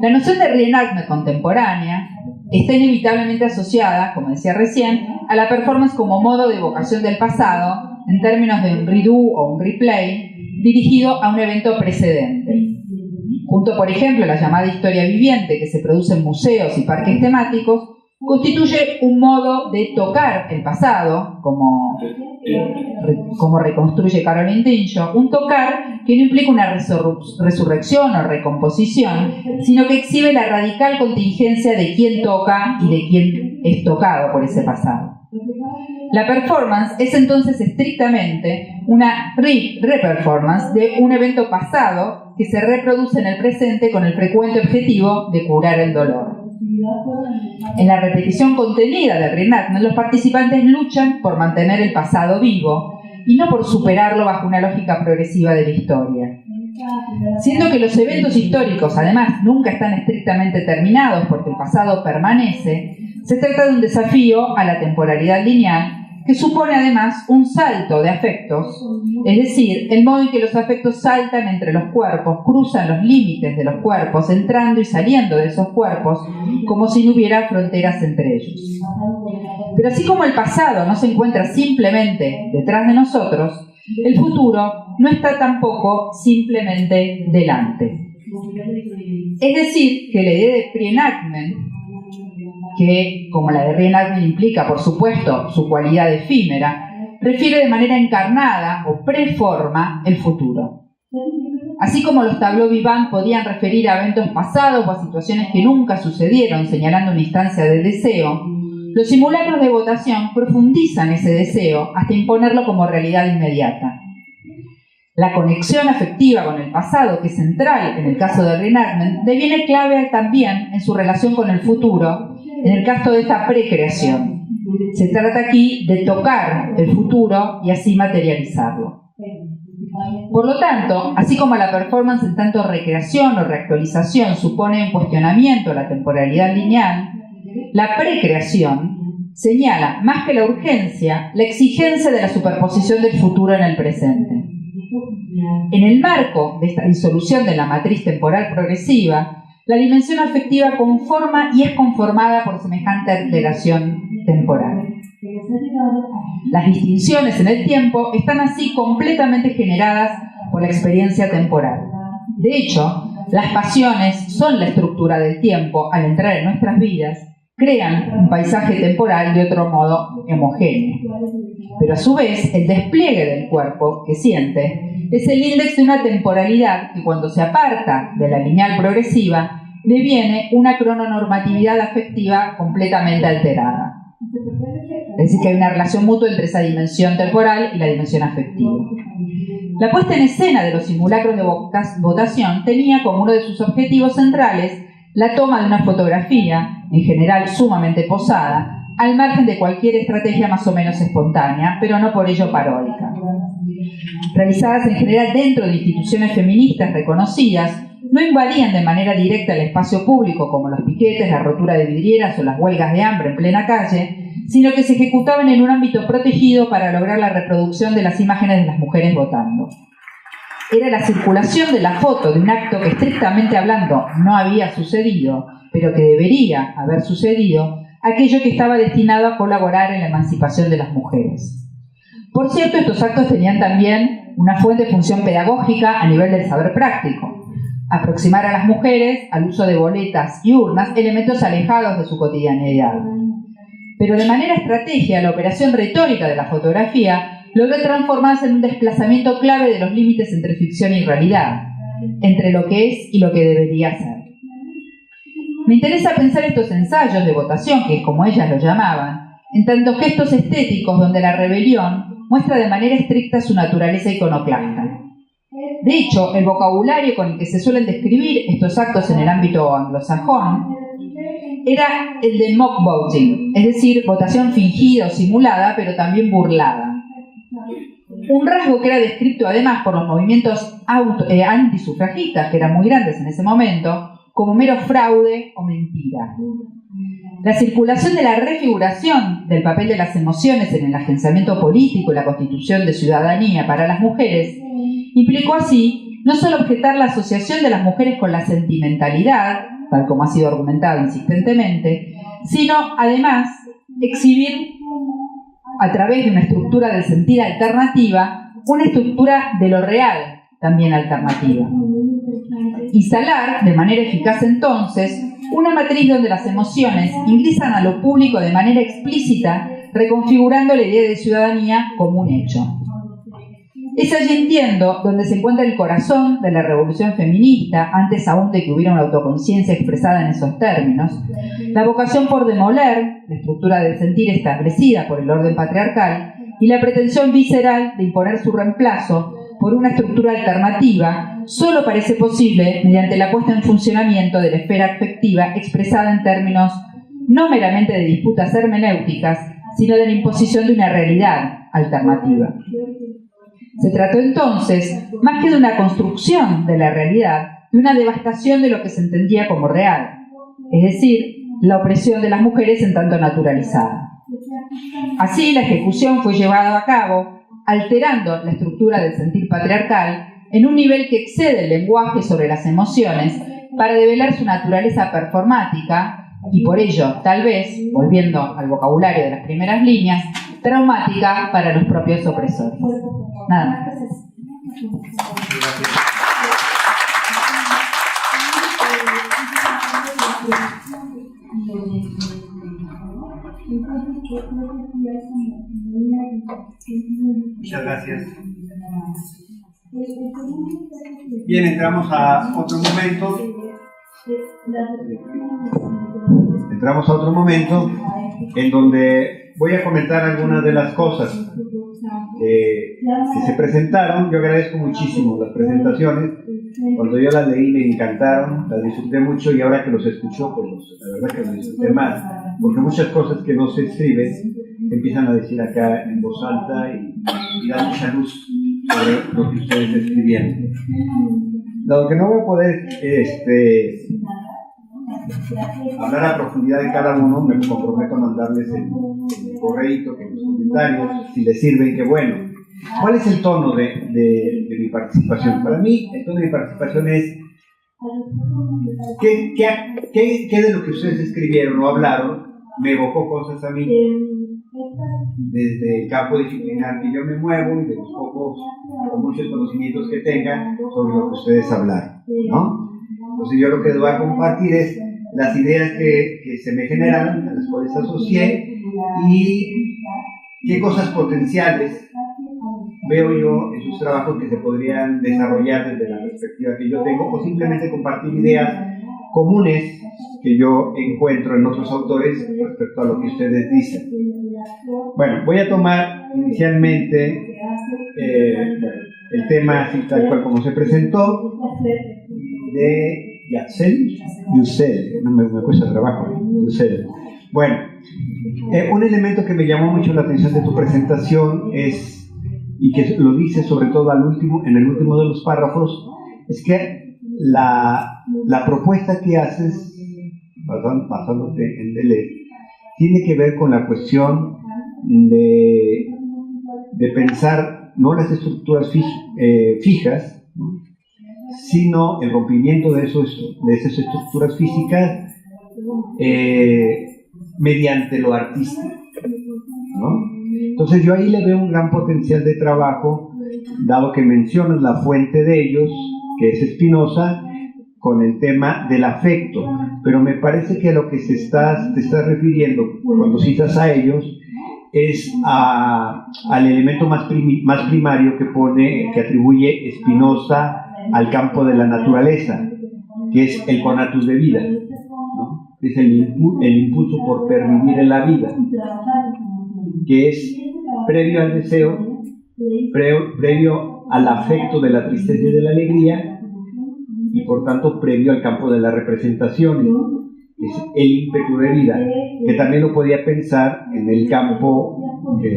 La noción de reenactment contemporánea está inevitablemente asociada, como decía recién, a la performance como modo de evocación del pasado, en términos de un redo o un replay, dirigido a un evento precedente. Junto, por ejemplo, a la llamada historia viviente que se produce en museos y parques temáticos, constituye un modo de tocar el pasado, como reconstruye Caroline Dinshop, un tocar que no implica una resurrección o recomposición, sino que exhibe la radical contingencia de quién toca y de quién es tocado por ese pasado. La performance es entonces estrictamente una re-performance de un evento pasado que se reproduce en el presente con el frecuente objetivo de curar el dolor. En la repetición contenida del reenactment, los participantes luchan por mantener el pasado vivo y no por superarlo bajo una lógica progresiva de la historia. Siendo que los eventos históricos, además, nunca están estrictamente terminados porque el pasado permanece, se trata de un desafío a la temporalidad lineal que supone además un salto de afectos, es decir, el modo en que los afectos saltan entre los cuerpos, cruzan los límites de los cuerpos, entrando y saliendo de esos cuerpos, como si no hubiera fronteras entre ellos. Pero así como el pasado no se encuentra simplemente detrás de nosotros, el futuro no está tampoco simplemente delante. Es decir, que la idea de pre-enactment, que, como la de reenactment implica, por supuesto, su cualidad efímera, refiere de manera encarnada o preforma el futuro. Así como los tableaux vivants podían referir a eventos pasados o a situaciones que nunca sucedieron, señalando una instancia de deseo, los simulacros de votación profundizan ese deseo hasta imponerlo como realidad inmediata. La conexión afectiva con el pasado, que es central en el caso del reenactment, deviene clave también en su relación con el futuro, en el caso de esta precreación. Se trata aquí de tocar el futuro y así materializarlo. Por lo tanto, así como la performance en tanto recreación o reactualización supone un cuestionamiento de la temporalidad lineal, la precreación señala, más que la urgencia, la exigencia de la superposición del futuro en el presente. En el marco de esta disolución de la matriz temporal progresiva, la dimensión afectiva conforma y es conformada por semejante alteración temporal. Las distinciones en el tiempo están así completamente generadas por la experiencia temporal. De hecho, las pasiones son la estructura del tiempo al entrar en nuestras vidas, crean un paisaje temporal de otro modo homogéneo. Pero a su vez, el despliegue del cuerpo que siente es el índice de una temporalidad que cuando se aparta de la lineal progresiva deviene una crononormatividad afectiva completamente alterada. Es decir, que hay una relación mutua entre esa dimensión temporal y la dimensión afectiva. La puesta en escena de los simulacros de votación tenía como uno de sus objetivos centrales la toma de una fotografía, en general sumamente posada, al margen de cualquier estrategia más o menos espontánea, pero no por ello paródica. Realizadas en general dentro de instituciones feministas reconocidas, no invadían de manera directa el espacio público como los piquetes, la rotura de vidrieras o las huelgas de hambre en plena calle, sino que se ejecutaban en un ámbito protegido para lograr la reproducción de las imágenes de las mujeres votando. Era la circulación de la foto de un acto que estrictamente hablando no había sucedido, pero que debería haber sucedido, aquello que estaba destinado a colaborar en la emancipación de las mujeres. Por cierto, estos actos tenían también una fuerte función pedagógica a nivel del saber práctico, aproximar a las mujeres al uso de boletas y urnas, elementos alejados de su cotidianeidad. Pero de manera estratégica, la operación retórica de la fotografía logró transformarse en un desplazamiento clave de los límites entre ficción y realidad, entre lo que es y lo que debería ser. Me interesa pensar estos ensayos de votación, que es como ellas lo llamaban, en tantos gestos estéticos donde la rebelión muestra de manera estricta su naturaleza iconoclasta. De hecho, el vocabulario con el que se suelen describir estos actos en el ámbito anglosajón era el de mock voting, es decir, votación fingida o simulada, pero también burlada. Un rasgo que era descrito además por los movimientos antisufragistas, que eran muy grandes en ese momento, como mero fraude o mentira. La circulación de la refiguración del papel de las emociones en el agenciamiento político y la constitución de ciudadanía para las mujeres implicó así no solo objetar la asociación de las mujeres con la sentimentalidad, tal como ha sido argumentado insistentemente, sino además exhibir a través de una estructura del sentir alternativa, una estructura de lo real también alternativa. Instalar de manera eficaz entonces una matriz donde las emociones ingresan a lo público de manera explícita, reconfigurando la idea de ciudadanía como un hecho. Es allí, entiendo, donde se encuentra el corazón de la revolución feminista, antes aún de que hubiera una autoconciencia expresada en esos términos, la vocación por demoler la estructura del sentir establecida por el orden patriarcal y la pretensión visceral de imponer su reemplazo por una estructura alternativa solo parece posible mediante la puesta en funcionamiento de la esfera afectiva expresada en términos no meramente de disputas hermenéuticas, sino de la imposición de una realidad alternativa. Se trató entonces, más que de una construcción de la realidad, de una devastación de lo que se entendía como real, es decir, la opresión de las mujeres en tanto naturalizada. Así, la ejecución fue llevada a cabo alterando la estructura del sentir patriarcal en un nivel que excede el lenguaje sobre las emociones para develar su naturaleza performática y por ello, tal vez, volviendo al vocabulario de las primeras líneas, traumática para los propios opresores. Nada más. Muchas gracias. Bien, entramos a otro momento. Entramos a otro momento en donde voy a comentar algunas de las cosas que se presentaron. Yo agradezco muchísimo las presentaciones. Cuando yo las leí me encantaron, las disfruté mucho y ahora que los escucho, pues la verdad que los disfruté más, porque muchas cosas que no se escriben se empiezan a decir acá en voz alta y dan mucha luz sobre lo que ustedes escribieron. Dado que no voy a poder hablar a profundidad de cada uno, me comprometo a mandarles el correíto con los comentarios, si les sirven, qué bueno. ¿Cuál es el tono de mi participación? Para mí, el tono de mi participación es ¿qué de lo que ustedes escribieron o hablaron me evocó cosas a mí? Desde el campo disciplinar que yo me muevo y de los pocos o muchos conocimientos que tenga sobre lo que ustedes hablaron, ¿no? Entonces yo lo que voy a compartir es las ideas que se me generaron, a las cuales asocié, y qué cosas potenciales veo yo en sus trabajos que se podrían desarrollar desde la perspectiva que yo tengo, o simplemente compartir ideas comunes que yo encuentro en otros autores respecto a lo que ustedes dicen. Bueno, voy a tomar inicialmente el tema así tal cual como se presentó de Yusel, no me cuesta trabajo, Yusel. Bueno, un elemento que me llamó mucho la atención de tu presentación es, y que lo dice sobre todo en el último de los párrafos, es que la propuesta que haces, basándote en Deleuze, tiene que ver con la cuestión de pensar no las estructuras fijas, ¿no?, sino el rompimiento de esas estructuras físicas mediante lo artístico, ¿no? Entonces yo ahí le veo un gran potencial de trabajo, dado que mencionas la fuente de ellos, que es Spinoza, con el tema del afecto, pero me parece que a lo que te estás refiriendo cuando citas a ellos es al elemento más primario que atribuye Spinoza al campo de la naturaleza, que es el conatus de vida, ¿no? Es el impulso por pervivir en la vida, que es previo al deseo, previo al afecto de la tristeza y de la alegría, y por tanto previo al campo de las representaciones. Es el ímpetu de vida, que también lo podía pensar en el campo que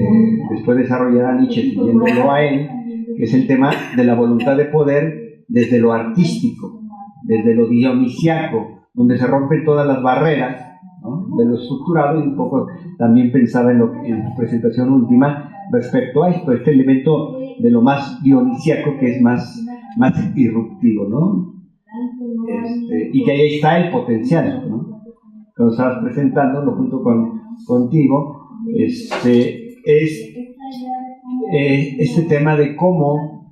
después desarrollará Nietzsche siguiéndolo a él, que es el tema de la voluntad de poder desde lo artístico, desde lo dionisiaco, donde se rompen todas las barreras, ¿no?, de lo estructurado, y un poco también pensaba en su presentación última respecto a esto, este elemento de lo más dionisiaco que es más irruptivo, ¿no? Y que ahí está el potencial, ¿no? Cuando estabas presentándolo junto contigo, es este tema de cómo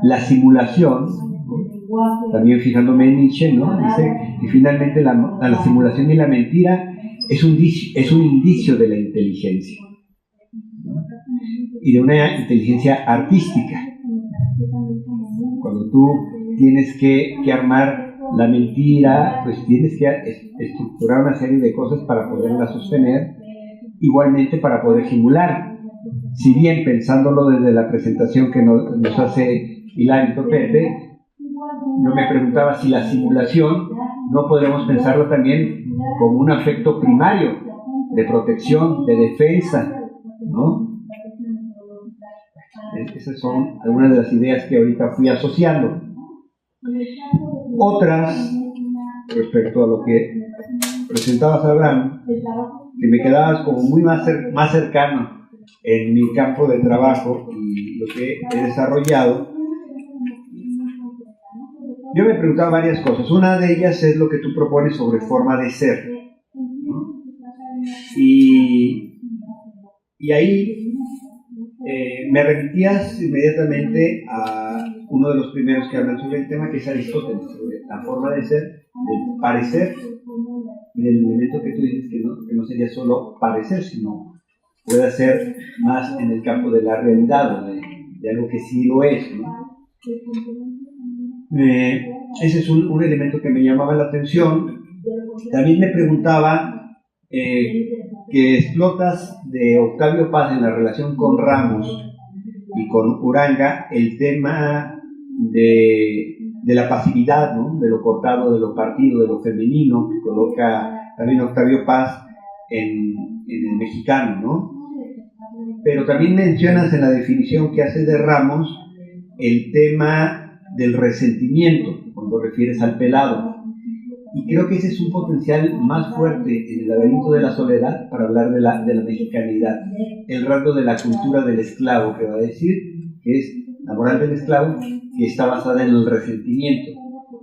la simulación, ¿no?, también fijándome en Nietzsche, ¿no?, dice que finalmente la simulación y la mentira es un indicio de la inteligencia, ¿no?, y de una inteligencia artística. Cuando tú tienes que armar la mentira, pues tienes que estructurar una serie de cosas para poderla sostener, igualmente para poder simular. Si bien pensándolo desde la presentación que nos hace Hilario Pepe, yo me preguntaba si la simulación no podríamos pensarlo también como un afecto primario de protección, de defensa, ¿no? Esas son algunas de las ideas que ahorita fui asociando. Otras, respecto a lo que presentabas, Abraham, que me quedabas como muy más cercano en mi campo de trabajo y lo que he desarrollado. Yo me preguntaba varias cosas. Una de ellas es lo que tú propones sobre forma de ser, ¿no? Y ahí me remitías inmediatamente a uno de los primeros que hablan sobre el tema, que es Aristóteles, sobre la forma de ser, del parecer, y del elemento que tú dices que no sería solo parecer, sino puede ser más en el campo de la realidad, o de algo que sí lo es, ¿no? Ese es un elemento que me llamaba la atención. También me preguntaba que explotas de Octavio Paz en la relación con Ramos y con Uranga el tema de la pasividad, ¿no?, de lo cortado, de lo partido, de lo femenino, que coloca también Octavio Paz en el mexicano, ¿no? Pero también mencionas en la definición que haces de Ramos el tema del resentimiento, cuando refieres al pelado. Y creo que ese es un potencial más fuerte en el laberinto de la soledad para hablar de la mexicanidad. El rasgo de la cultura del esclavo, que va a decir que es la moral del esclavo, que está basada en el resentimiento,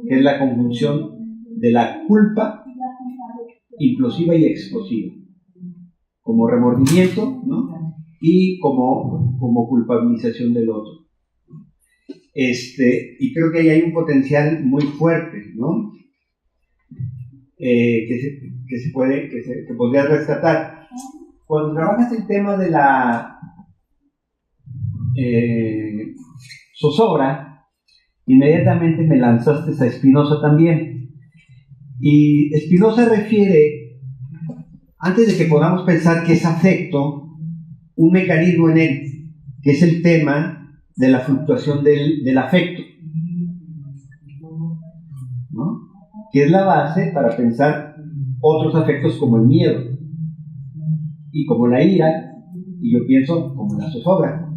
que es la conjunción de la culpa implosiva y explosiva, como remordimiento, ¿no?, y como culpabilización del otro. Y creo que ahí hay un potencial muy fuerte, ¿no?, que podría rescatar. Cuando trabajas el tema de la zozobra, inmediatamente me lanzaste a Spinoza también. Y Spinoza refiere, antes de que podamos pensar que es afecto, un mecanismo en él, que es el tema de la fluctuación del afecto, ¿no?, que es la base para pensar otros afectos como el miedo y como la ira, y yo pienso como la zozobra.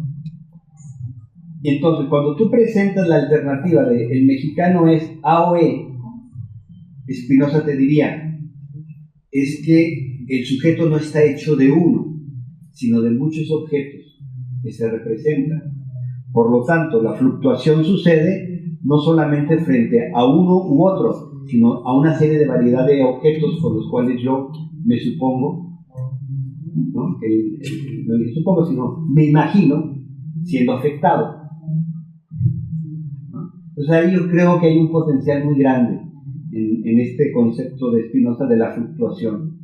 Y entonces, cuando tú presentas la alternativa de el mexicano es A o E, Spinoza te diría, es que el sujeto no está hecho de uno, sino de muchos objetos que se representan. Por lo tanto, la fluctuación sucede no solamente frente a uno u otro, sino a una serie de variedad de objetos con los cuales yo me supongo, ¿no?, no me supongo, sino me imagino siendo afectado, ¿no? Entonces ahí yo creo que hay un potencial muy grande en este concepto de Spinoza de la fluctuación.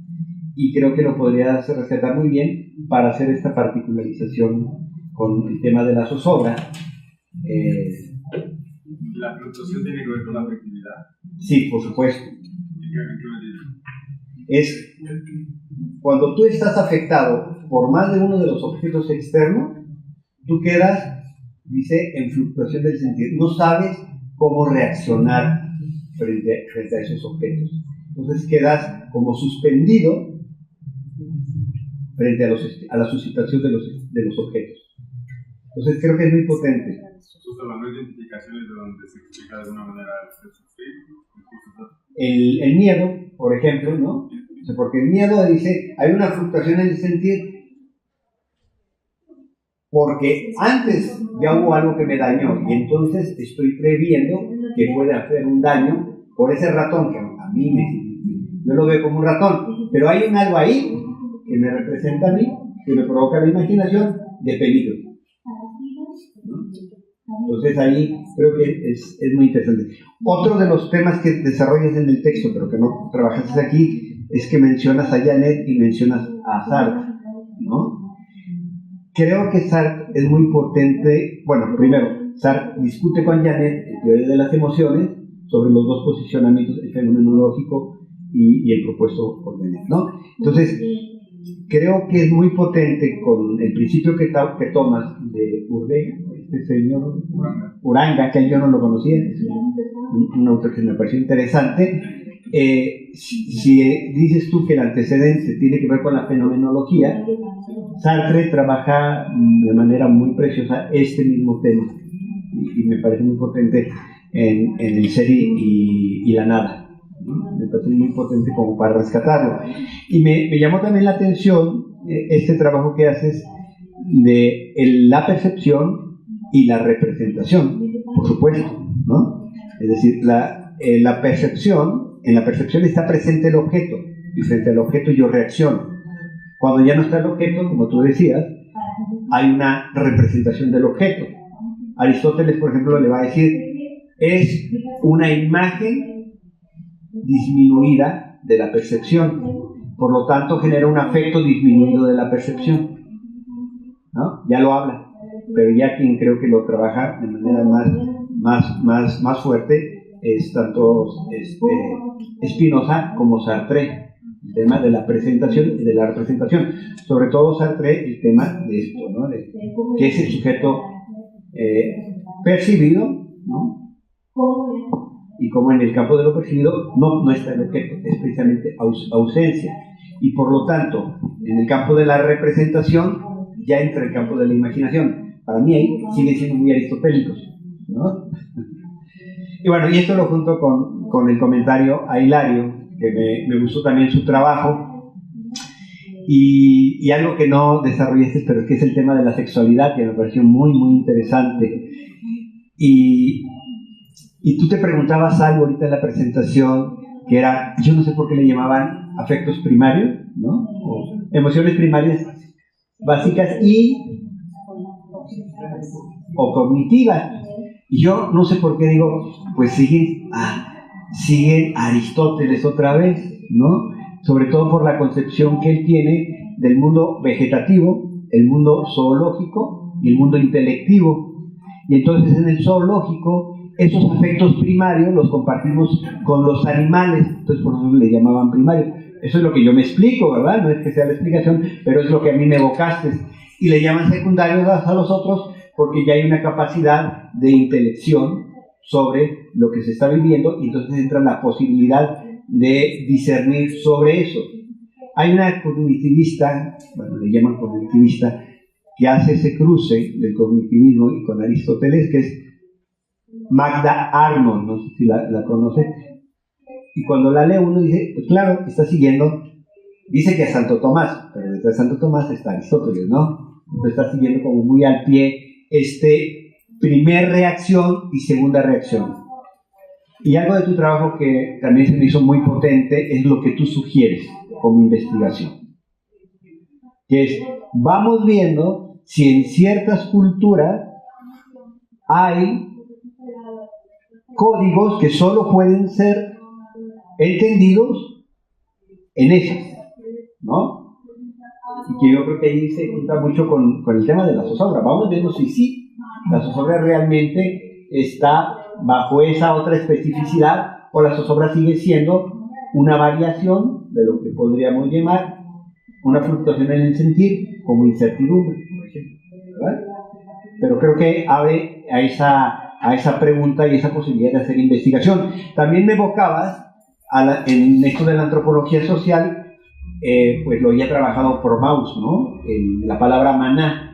y creo que lo podrías rescatar muy bien para hacer esta particularización con el tema de la zozobra. ¿La fluctuación tiene que ver con la afectividad? Sí, por supuesto. ¿En qué medida? Es cuando tú estás afectado por más de uno de los objetos externos, tú quedas, dice, en fluctuación del sentir. No sabes cómo reaccionar frente a esos objetos. Entonces quedas como suspendido frente a la suscitación de los objetos. Entonces creo que es muy potente. Justo hablando de identificaciones de donde se explica de alguna manera el sufrir. El miedo, por ejemplo, ¿no? O sea, porque el miedo dice, hay una fluctuación en el sentir porque antes ya hubo algo que me dañó y entonces estoy previendo que puede hacer un daño por ese ratón que a mí yo lo veo como un ratón, pero hay un algo ahí que me representa a mí, que me provoca la imaginación de peligro, ¿no? Entonces ahí creo que es muy interesante. Otro de los temas que desarrollas en el texto, pero que no trabajaste aquí, es que mencionas a Janet y mencionas a Sartre, ¿no? Creo que Sartre es muy potente. Bueno, primero, Sartre discute con Janet el teoría de las emociones sobre los dos posicionamientos, el fenomenológico y el propuesto por Janet, ¿no? Entonces, creo que es muy potente con el principio que tomas de Uranga, este señor Uranga, que yo no lo conocía, es un autor que me pareció interesante. Si dices tú que el antecedente tiene que ver con la fenomenología, Sartre trabaja de manera muy preciosa este mismo tema y me parece muy potente en el ser y la nada, ¿no? Me parece muy potente como para rescatarlo. Y me llamó también la atención este trabajo que haces de la percepción y la representación, por supuesto, ¿no? Es decir, en la percepción está presente el objeto y frente al objeto yo reacciono. Cuando ya no está el objeto, como tú decías, hay una representación del objeto. Aristóteles, por ejemplo, le va a decir, es una imagen disminuida de la percepción, por lo tanto genera un afecto disminuido de la percepción, ¿no? Ya lo habla, pero ya quien creo que lo trabaja de manera más fuerte es tanto Spinoza como Sartre, el tema de la presentación y de la representación, sobre todo Sartre, el tema de esto, ¿no? De que es el sujeto percibido, ¿no? Y como en el campo de lo percibido no está el objeto, es precisamente ausencia, y por lo tanto en el campo de la representación ya entra el campo de la imaginación. Para mí ahí siguen siendo muy aristotélicos, ¿no? Y bueno, y esto lo junto con el comentario a Hilario, que me gustó también su trabajo, y algo que no desarrollaste, pero que es el tema de la sexualidad, que me pareció muy, muy interesante. Y tú te preguntabas algo ahorita en la presentación, que era, yo no sé por qué le llamaban afectos primarios, ¿no? O emociones primarias básicas o cognitivas. Y yo no sé por qué digo, pues siguen Aristóteles otra vez, ¿no? Sobre todo por la concepción que él tiene del mundo vegetativo, el mundo zoológico y el mundo intelectivo. Y entonces en el zoológico, esos afectos primarios los compartimos con los animales, entonces por eso le llamaban primarios. Eso es lo que yo me explico, ¿verdad? No es que sea la explicación, pero es lo que a mí me evocaste. Y le llaman secundarios a los otros porque ya hay una capacidad de intelección sobre lo que se está viviendo y entonces entra la posibilidad de discernir sobre eso. Hay una cognitivista, bueno, le llaman cognitivista, que hace ese cruce del cognitivismo y con Aristóteles, que es Magda Arnold, no sé si la conoces, y cuando la lee uno dice, pues claro, está siguiendo, dice que a Santo Tomás, pero detrás de Santo Tomás está Aristóteles, ¿no? Entonces está siguiendo como muy al pie primer reacción y segunda reacción. Y algo de tu trabajo que también se me hizo muy potente es lo que tú sugieres como investigación, que es, vamos viendo si en ciertas culturas hay códigos que solo pueden ser entendidos en esas, ¿no? Y que yo creo que ahí se junta mucho con el tema de la zozobra. Vamos viendo si sí, la zozobra realmente está bajo esa otra especificidad, o la zozobra sigue siendo una variación de lo que podríamos llamar una fluctuación en el sentir, como incertidumbre, por ejemplo, ¿verdad? Pero creo que abre a esa pregunta y esa posibilidad de hacer investigación. También me evocabas en esto de la antropología social, pues lo había trabajado por Mauss, ¿no? La palabra maná,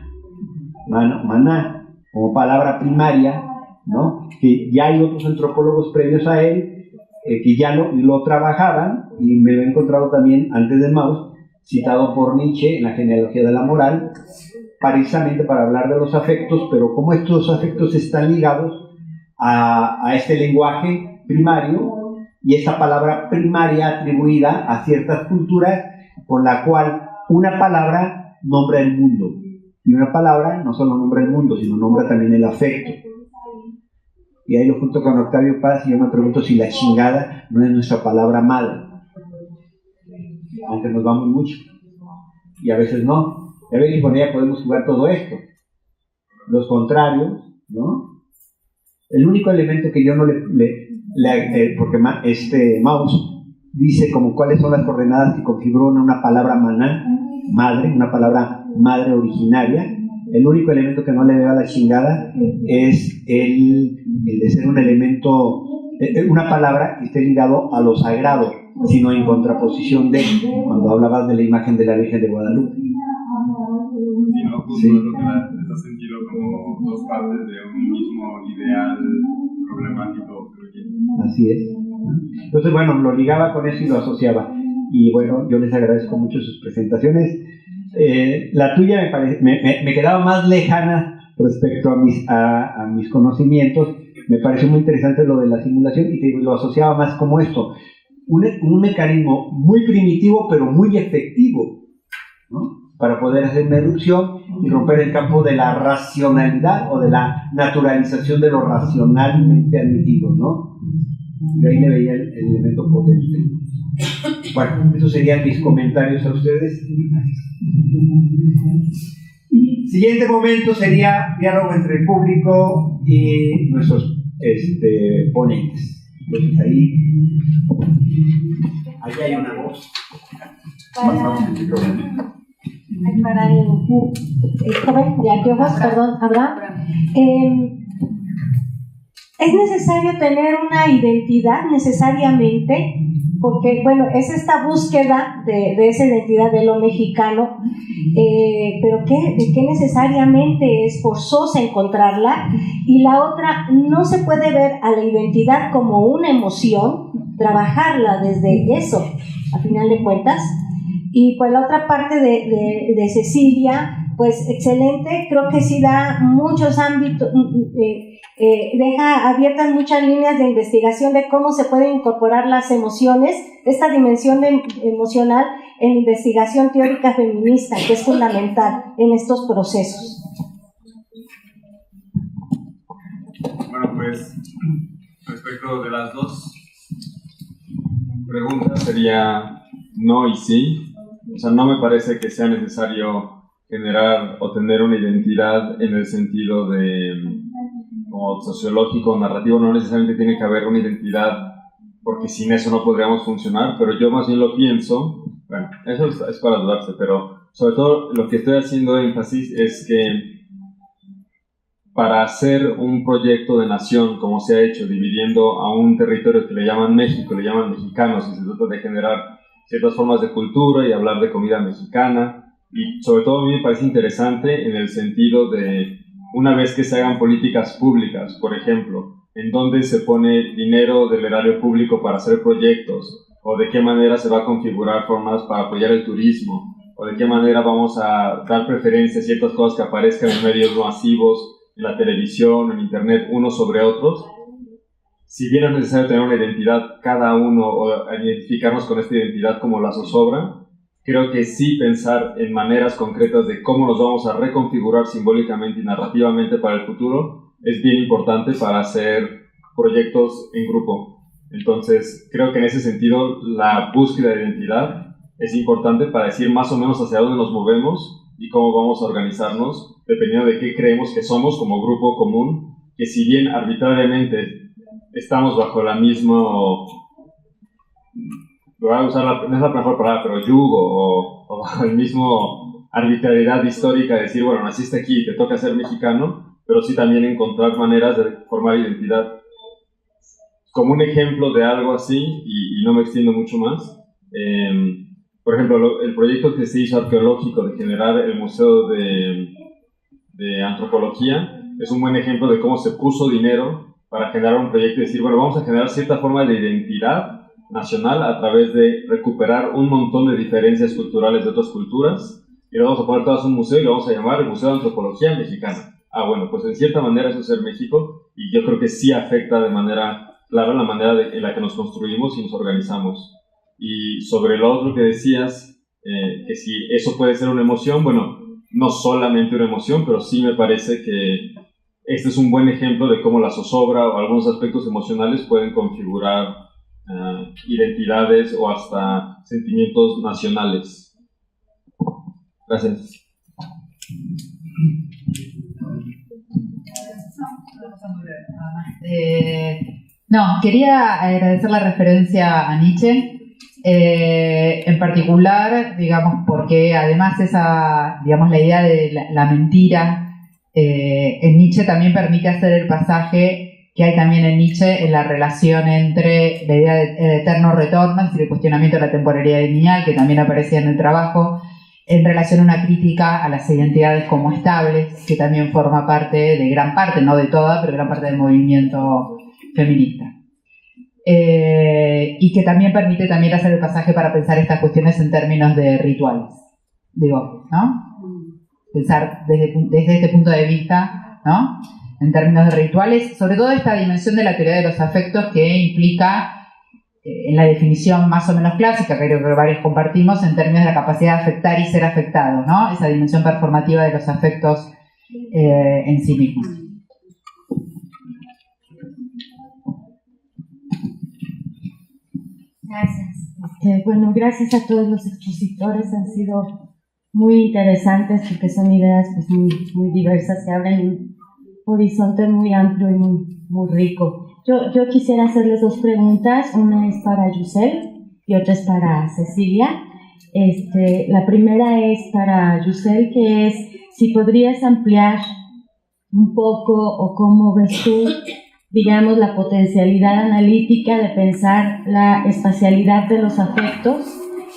como palabra primaria, ¿no? Que ya hay otros antropólogos previos a él que ya lo trabajaban, y me lo he encontrado también antes de Mauss, citado por Nietzsche en la genealogía de la moral, precisamente para hablar de los afectos, pero cómo estos afectos están ligados a este lenguaje primario y esta palabra primaria atribuida a ciertas culturas, con la cual una palabra nombra el mundo, y una palabra no solo nombra el mundo, sino nombra también el afecto. Y ahí lo junto con Octavio Paz, y yo me pregunto si la chingada no es nuestra palabra madre, aunque nos vamos mucho, y a veces no. A veces con ella podemos jugar todo esto. Los contrarios, ¿no? El único elemento que yo no porque Mauss dice como cuáles son las coordenadas que configuran una palabra maná, madre, una palabra madre originaria. El único elemento que no le veo a la chingada es el de ser un elemento, una palabra que esté ligado a lo sagrado, sino en contraposición de, cuando hablabas de la imagen de la Virgen de Guadalupe. Sí, ¿no? Justo Sí. lo que está sentido como dos partes de un mismo ideal problemático. Así es. Entonces, bueno, lo ligaba con eso y lo asociaba. Y bueno, yo les agradezco mucho sus presentaciones. La tuya me quedaba más lejana respecto a mis conocimientos. Me pareció muy interesante lo de la simulación, y lo asociaba más como esto. Un mecanismo muy primitivo, pero muy efectivo, ¿no? Para poder hacer una erupción y romper el campo de la racionalidad o de la naturalización de lo racionalmente admitido, ¿no? De ahí le veía el elemento potente. Bueno, esos serían mis comentarios a ustedes. Siguiente momento sería diálogo entre el público y nuestros ponentes. Entonces ahí hay una voz. Para el joven de anteojos, perdón, Abraham, es necesario tener una identidad necesariamente, porque bueno, es esta búsqueda de esa identidad de lo mexicano, pero que necesariamente es forzosa encontrarla. Y la otra, no se puede ver a la identidad como una emoción, trabajarla desde eso, a final de cuentas. Y pues la otra parte de Cecilia, pues excelente, creo que sí da muchos ámbitos, deja abiertas muchas líneas de investigación de cómo se pueden incorporar las emociones, esta dimensión emocional en investigación teórica feminista, que es fundamental en estos procesos. Bueno, pues respecto de las dos preguntas sería no y sí. O sea, no me parece que sea necesario generar o tener una identidad en el sentido de como sociológico o narrativo. No necesariamente tiene que haber una identidad, porque sin eso no podríamos funcionar, pero yo más bien lo pienso, bueno, eso es para dudarse, pero sobre todo lo que estoy haciendo énfasis es que para hacer un proyecto de nación, como se ha hecho, dividiendo a un territorio que le llaman México, le llaman mexicanos, y se trata de generar ciertas formas de cultura y hablar de comida mexicana, y sobre todo a mí me parece interesante en el sentido de, una vez que se hagan políticas públicas, por ejemplo, en dónde se pone dinero del erario público para hacer proyectos, o de qué manera se va a configurar formas para apoyar el turismo, o de qué manera vamos a dar preferencia a ciertas cosas que aparezcan en medios masivos, en la televisión, en internet, unos sobre otros. Si bien es necesario tener una identidad cada uno o identificarnos con esta identidad como la zozobra, creo que sí pensar en maneras concretas de cómo nos vamos a reconfigurar simbólicamente y narrativamente para el futuro es bien importante para hacer proyectos en grupo. Entonces, creo que en ese sentido la búsqueda de identidad es importante para decir más o menos hacia dónde nos movemos y cómo vamos a organizarnos, dependiendo de qué creemos que somos como grupo común, que si bien arbitrariamente estamos bajo la misma, voy a usar no es la mejor palabra, pero yugo, o bajo el mismo arbitrariedad histórica de decir, bueno, naciste aquí, te toca ser mexicano, pero sí también encontrar maneras de formar identidad. Como un ejemplo de algo así, y no me extiendo mucho más, por ejemplo, el proyecto que se hizo arqueológico de generar el Museo de Antropología es un buen ejemplo de cómo se puso dinero para generar un proyecto y decir, bueno, vamos a generar cierta forma de identidad nacional a través de recuperar un montón de diferencias culturales de otras culturas y lo vamos a poner todas en un museo y lo vamos a llamar el Museo de Antropología Mexicana. Bueno, pues en cierta manera eso es ser México y yo creo que sí afecta de manera clara la manera en la que nos construimos y nos organizamos. Y sobre lo otro que decías, que si eso puede ser una emoción, bueno, no solamente una emoción, pero sí me parece que este es un buen ejemplo de cómo la zozobra o algunos aspectos emocionales pueden configurar identidades o hasta sentimientos nacionales. Gracias. No, quería agradecer la referencia a Nietzsche, en particular, digamos, porque además esa, digamos, la idea de la mentira en Nietzsche también permite hacer el pasaje que hay también en Nietzsche en la relación entre la idea de eterno retorno, es decir, el cuestionamiento de la temporalidad lineal, que también aparecía en el trabajo, en relación a una crítica a las identidades como estables, que también forma parte de gran parte, no de toda, pero gran parte del movimiento feminista. Y que también permite también hacer el pasaje para pensar estas cuestiones en términos de rituales, digo, ¿no? Pensar desde este punto de vista, ¿no? En términos de rituales, sobre todo esta dimensión de la teoría de los afectos que implica, en la definición más o menos clásica, que creo que varios compartimos, en términos de la capacidad de afectar y ser afectado, ¿no? Esa dimensión performativa de los afectos en sí mismos. Gracias. Bueno, gracias a todos los expositores, han sido muy interesantes porque son ideas pues, muy diversas, se abren un horizonte muy amplio y muy rico. Yo quisiera hacerles dos preguntas, una es para Yusel y otra es para Cecilia. La primera es para Yusel, que es si podrías ampliar un poco o cómo ves tú, digamos, la potencialidad analítica de pensar la espacialidad de los afectos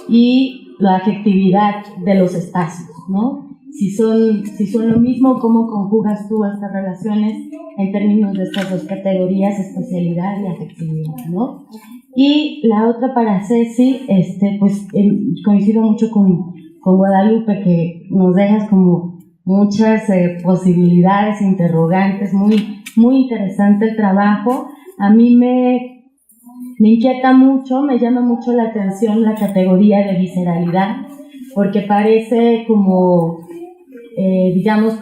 y la afectividad de los espacios, ¿no? Si son lo mismo, ¿cómo conjugas tú estas relaciones en términos de estas dos categorías, espacialidad y afectividad, ¿no? Y la otra para Ceci, pues coincido mucho con Guadalupe, que nos dejas como muchas posibilidades, interrogantes, muy interesante el trabajo. A mí me inquieta mucho, me llama mucho la atención la categoría de visceralidad, porque parece como, digamos,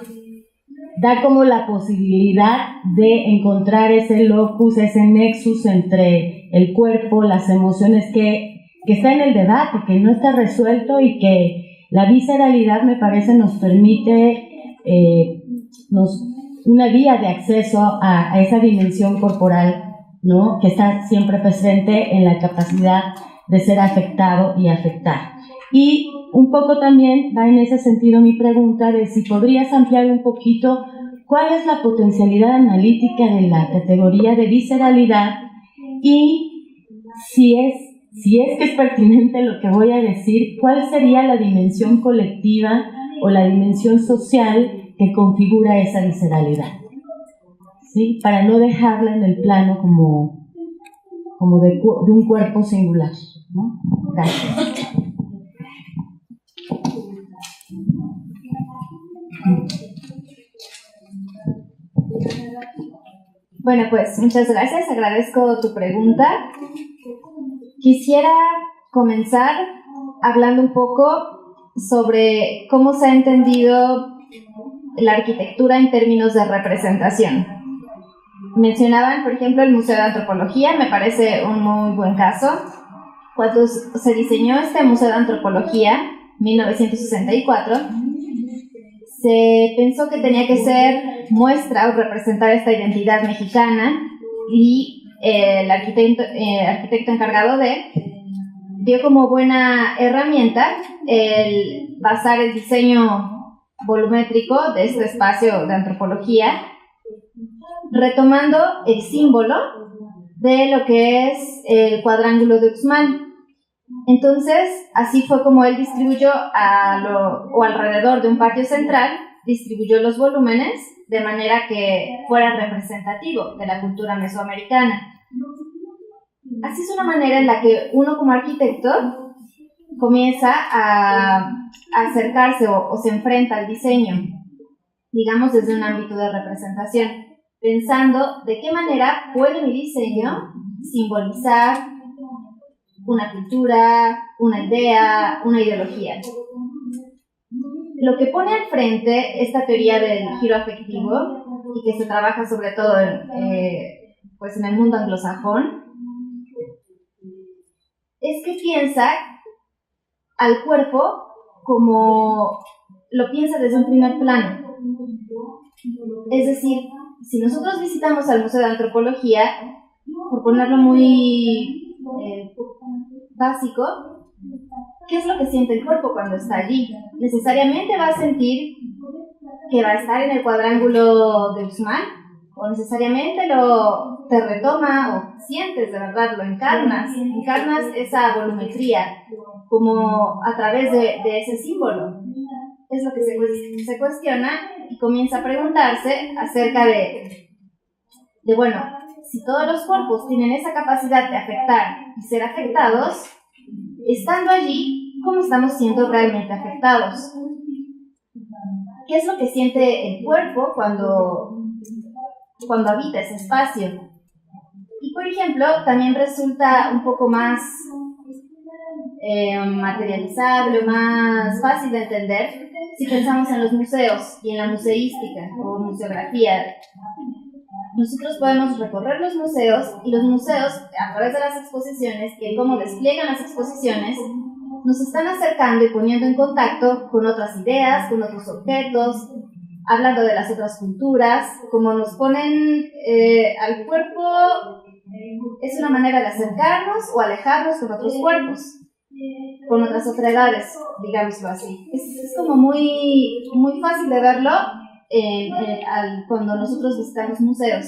da como la posibilidad de encontrar ese locus, ese nexus entre el cuerpo, las emociones que está en el debate, que no está resuelto y que la visceralidad me parece nos permite una vía de acceso a esa dimensión corporal, ¿no? Que está siempre presente en la capacidad de ser afectado y afectar. Y un poco también va en ese sentido mi pregunta de si podrías ampliar un poquito cuál es la potencialidad analítica de la categoría de visceralidad y si es que es pertinente lo que voy a decir, cuál sería la dimensión colectiva o la dimensión social que configura esa visceralidad, ¿sí? Para no dejarla en el plano como de un cuerpo singular, ¿no? Gracias. Bueno, pues muchas gracias, agradezco tu pregunta. Quisiera comenzar hablando un poco sobre cómo se ha entendido la arquitectura en términos de representación. Mencionaban, por ejemplo, el Museo de Antropología, me parece un muy buen caso. cuando se diseñó este Museo de Antropología, 1964, se pensó que tenía que ser muestra o representar esta identidad mexicana, y el arquitecto encargado vio como buena herramienta el basar el diseño volumétrico de este espacio de antropología, retomando el símbolo de lo que es el cuadrángulo de Uxmal. Entonces, así fue como él distribuyó alrededor de un patio central, distribuyó los volúmenes de manera que fuera representativo de la cultura mesoamericana. Así es una manera en la que uno como arquitecto comienza a acercarse o se enfrenta al diseño, digamos desde un ámbito de representación, pensando de qué manera puede mi diseño simbolizar una cultura, una idea, una ideología. Lo que pone al frente esta teoría del giro afectivo, y que se trabaja sobre todo en el mundo anglosajón, es que piensa al cuerpo como lo piensa desde un primer plano. Es decir, si nosotros visitamos al Museo de Antropología, por ponerlo muy básico, ¿qué es lo que siente el cuerpo cuando está allí? Necesariamente va a sentir que va a estar en el cuadrángulo de Uxmal, o necesariamente te retoma o sientes de verdad, lo encarnas esa volumetría como a través de ese símbolo. Es lo que se cuestiona y comienza a preguntarse acerca de bueno, si todos los cuerpos tienen esa capacidad de afectar y ser afectados, estando allí, ¿cómo estamos siendo realmente afectados? ¿Qué es lo que siente el cuerpo cuando habita ese espacio? Y por ejemplo, también resulta un poco más materializable, más fácil de entender si pensamos en los museos y en la museística o museografía. Nosotros podemos recorrer los museos, y los museos, a través de las exposiciones y cómo despliegan las exposiciones, nos están acercando y poniendo en contacto con otras ideas, con otros objetos, hablando de las otras culturas, como nos ponen al cuerpo, es una manera de acercarnos o alejarnos con otros cuerpos, con otras otredades, digámoslo así. Es como muy, muy fácil de verlo cuando nosotros visitamos museos.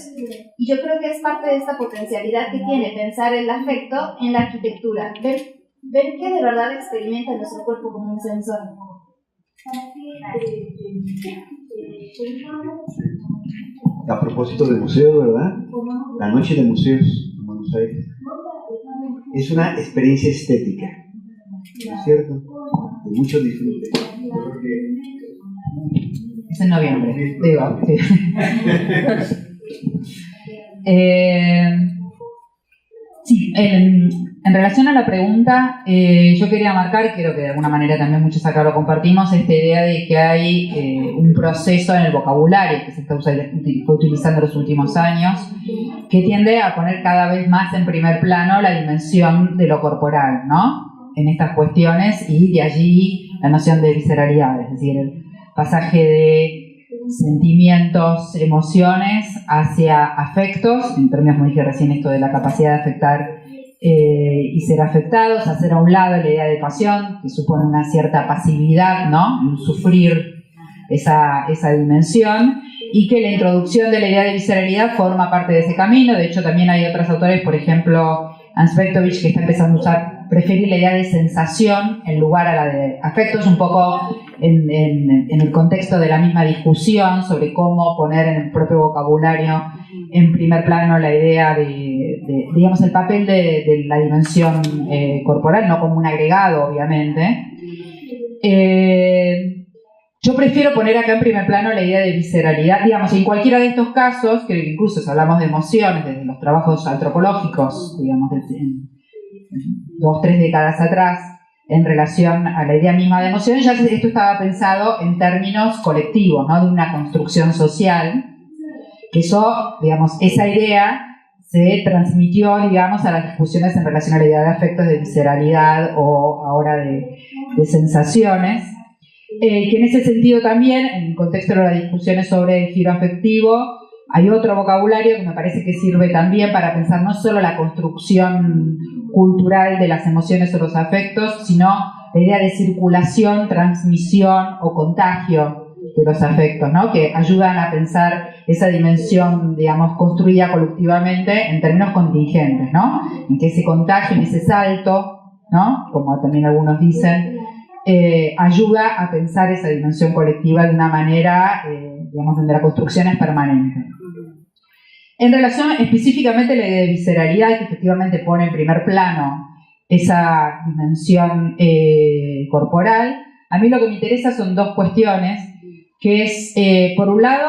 Y yo creo que es parte de esta potencialidad que tiene pensar el afecto en la arquitectura, ver que de verdad experimenta nuestro cuerpo como un sensor. A propósito de museo, ¿verdad? La noche de museos en Buenos Aires es una experiencia estética, ¿no es cierto? De mucho disfrute. Es en noviembre, digo. Sí. Sí, en relación a la pregunta, yo quería marcar, y creo que de alguna manera también muchos acá lo compartimos, esta idea de que hay un proceso en el vocabulario que se está utilizando en los últimos años, que tiende a poner cada vez más en primer plano la dimensión de lo corporal, ¿no? En estas cuestiones, y de allí la noción de visceralidad, es decir, el pasaje de sentimientos, emociones hacia afectos, en términos, como dije recién, esto de la capacidad de afectar y ser afectados, hacer a un lado la idea de pasión, que supone una cierta pasividad, ¿no? Un sufrir esa dimensión, y que la introducción de la idea de visceralidad forma parte de ese camino. De hecho, también hay otros autores, por ejemplo, Hans Bektovich, que está empezando a preferir la idea de sensación en lugar a la de afectos, un poco en el contexto de la misma discusión sobre cómo poner en el propio vocabulario en primer plano la idea de digamos, el papel de la dimensión corporal, no como un agregado, obviamente. Yo prefiero poner acá en primer plano la idea de visceralidad, digamos, en cualquiera de estos casos, que incluso si hablamos de emociones, desde los trabajos antropológicos, digamos, desde 2 o 3 décadas atrás, en relación a la idea misma de emociones, ya esto estaba pensado en términos colectivos, ¿no? De una construcción social, que eso, digamos, esa idea se transmitió, digamos, a las discusiones en relación a la idea de afectos, de visceralidad o ahora de sensaciones. Que en ese sentido también, en el contexto de las discusiones sobre el giro afectivo, hay otro vocabulario que me parece que sirve también para pensar no solo la construcción cultural de las emociones o los afectos, sino la idea de circulación, transmisión o contagio de los afectos, ¿no? Que ayudan a pensar esa dimensión, digamos, construida colectivamente en términos contingentes, ¿no? En que ese contagio, en ese salto, ¿no? Como también algunos dicen, ayuda a pensar esa dimensión colectiva de una manera, digamos, donde la construcción es permanente. En relación específicamente a la idea de visceralidad, que efectivamente pone en primer plano esa dimensión corporal, a mí lo que me interesa son dos cuestiones, que es, por un lado,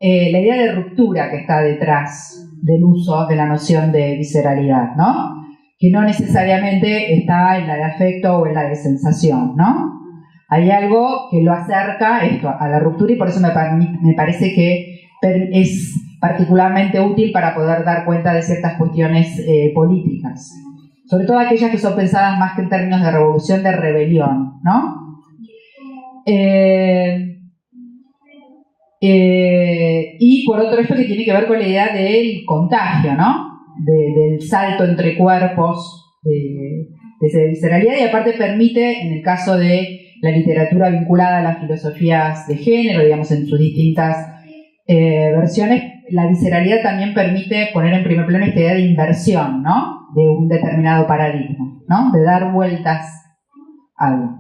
la idea de ruptura que está detrás del uso de la noción de visceralidad, ¿no? Que no necesariamente está en la de afecto o en la de sensación, ¿no? Hay algo que lo acerca esto a la ruptura y por eso me parece que es particularmente útil para poder dar cuenta de ciertas cuestiones políticas, sobre todo aquellas que son pensadas más que en términos de revolución, de rebelión, ¿no? Y por otro, esto que tiene que ver con la idea del contagio, ¿no? Del salto entre cuerpos de esa visceralidad, y aparte permite, en el caso de la literatura vinculada a las filosofías de género, digamos, en sus distintas versiones, la visceralidad también permite poner en primer plano esta idea de inversión, ¿no? De un determinado paradigma, ¿no? De dar vueltas a algo.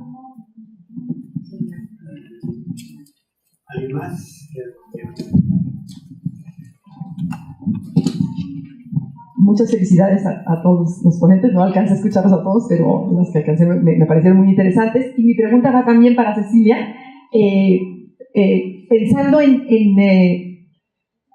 ¿Alguien más? Muchas felicidades a todos los ponentes. No alcancé a escucharlos a todos, pero los que alcancé me parecieron muy interesantes. Y mi pregunta va también para Cecilia. Pensando en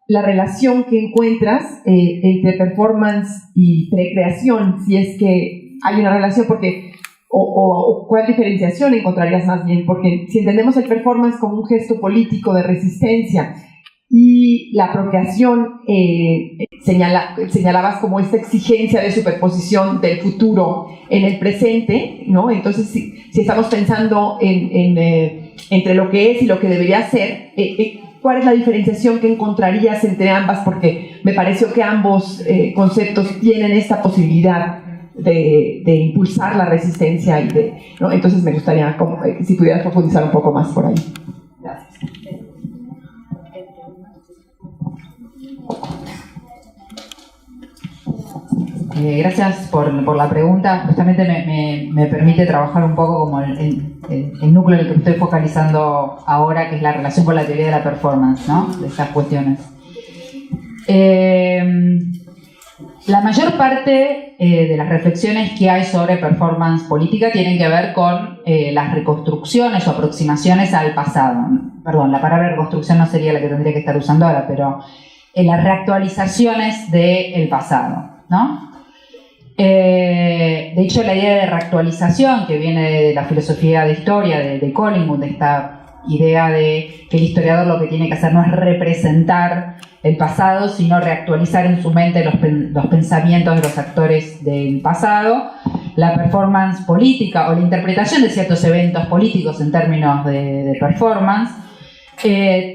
la relación que encuentras entre performance y precreación, si es que hay una relación, porque o cuál diferenciación encontrarías más bien, porque si entendemos el performance como un gesto político de resistencia y la procreación señalabas como esta exigencia de superposición del futuro en el presente, ¿no? Entonces si estamos pensando entre lo que es y lo que debería ser, ¿cuál es la diferenciación que encontrarías entre ambas? Porque me pareció que ambos conceptos tienen esta posibilidad de impulsar la resistencia ¿no? Entonces me gustaría si pudieras profundizar un poco más por ahí. Gracias. Gracias por la pregunta. Justamente me permite trabajar un poco como el núcleo en el que estoy focalizando ahora, que es la relación con la teoría de la performance, ¿no? De esas cuestiones. La mayor parte de las reflexiones que hay sobre performance política tienen que ver con las reconstrucciones o aproximaciones al pasado. Perdón, la palabra reconstrucción no sería la que tendría que estar usando ahora, pero las reactualizaciones del pasado, ¿no? De hecho, la idea de reactualización, que viene de la filosofía de historia de Collingwood, de esta idea de que el historiador lo que tiene que hacer no es representar el pasado, sino reactualizar en su mente los pensamientos de los actores del pasado. La performance política o la interpretación de ciertos eventos políticos en términos de performance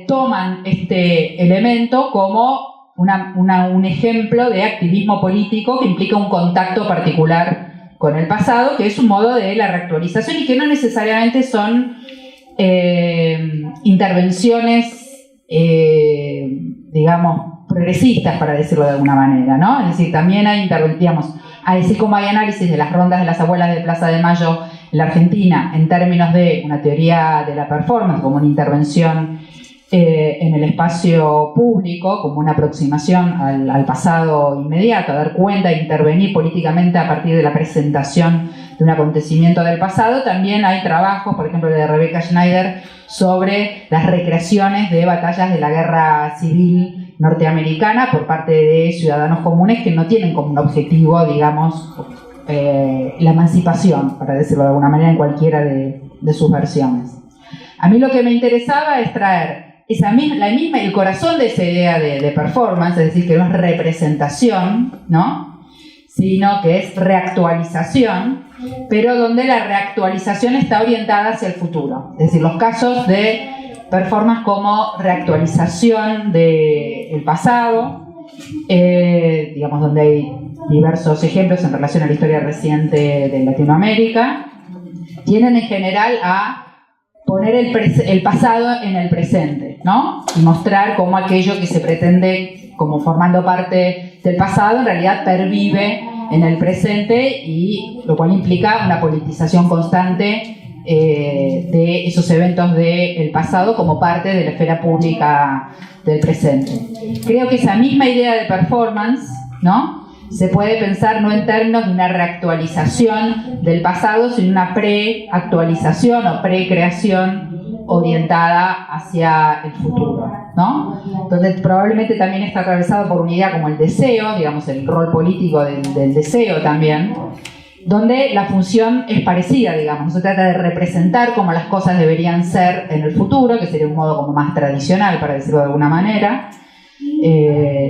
toman este elemento como un ejemplo de activismo político que implica un contacto particular con el pasado, que es un modo de la reactualización y que no necesariamente son intervenciones, digamos, progresistas, para decirlo de alguna manera, ¿no? Es decir, también hay así como hay análisis de las rondas de las abuelas de Plaza de Mayo en la Argentina en términos de una teoría de la performance como una intervención en el espacio público, como una aproximación al pasado inmediato, a dar cuenta e intervenir políticamente a partir de la presentación de un acontecimiento del pasado. También hay trabajos, por ejemplo, de Rebecca Schneider, sobre las recreaciones de batallas de la guerra civil norteamericana por parte de ciudadanos comunes que no tienen como un objetivo, digamos, la emancipación, para decirlo de alguna manera, en cualquiera de sus versiones. A mí lo que me interesaba es traer el corazón de esa idea de performance, es decir, que no es representación, ¿no? Sino que es reactualización, pero donde la reactualización está orientada hacia el futuro. Es decir, los casos de performance como reactualización del pasado, digamos, donde hay diversos ejemplos en relación a la historia reciente de Latinoamérica, tienden en general a poner el pasado en el presente, ¿no? Y mostrar cómo aquello que se pretende como formando parte del pasado en realidad pervive en el presente, y lo cual implica una politización constante de esos eventos del pasado como parte de la esfera pública del presente. Creo que esa misma idea de performance, ¿no?, se puede pensar no en términos de una reactualización del pasado, sino una preactualización o precreación orientada hacia el futuro, ¿no? Entonces probablemente también está atravesado por una idea como el deseo, digamos, el rol político del deseo también, donde la función es parecida, digamos, no se trata de representar cómo las cosas deberían ser en el futuro, que sería un modo como más tradicional, para decirlo de alguna manera,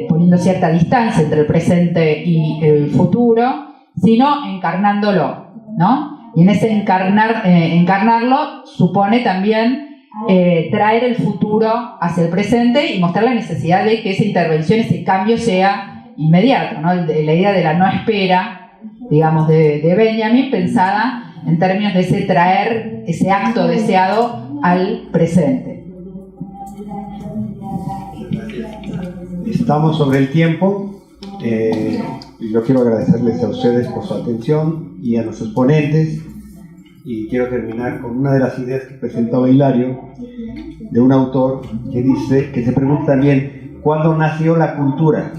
poniendo cierta distancia entre el presente y el futuro, sino encarnándolo, ¿no? Y en ese encarnarlo supone también traer el futuro hacia el presente y mostrar la necesidad de que esa intervención, ese cambio sea inmediato, ¿no? La idea de la no espera, digamos, de Benjamin, pensada en términos de ese traer ese acto deseado al presente. Estamos sobre el tiempo. Yo quiero agradecerles a ustedes por su atención y a nuestros ponentes, y quiero terminar con una de las ideas que presentaba Hilario, de un autor que dice, que se pregunta también, ¿cuándo nació la cultura?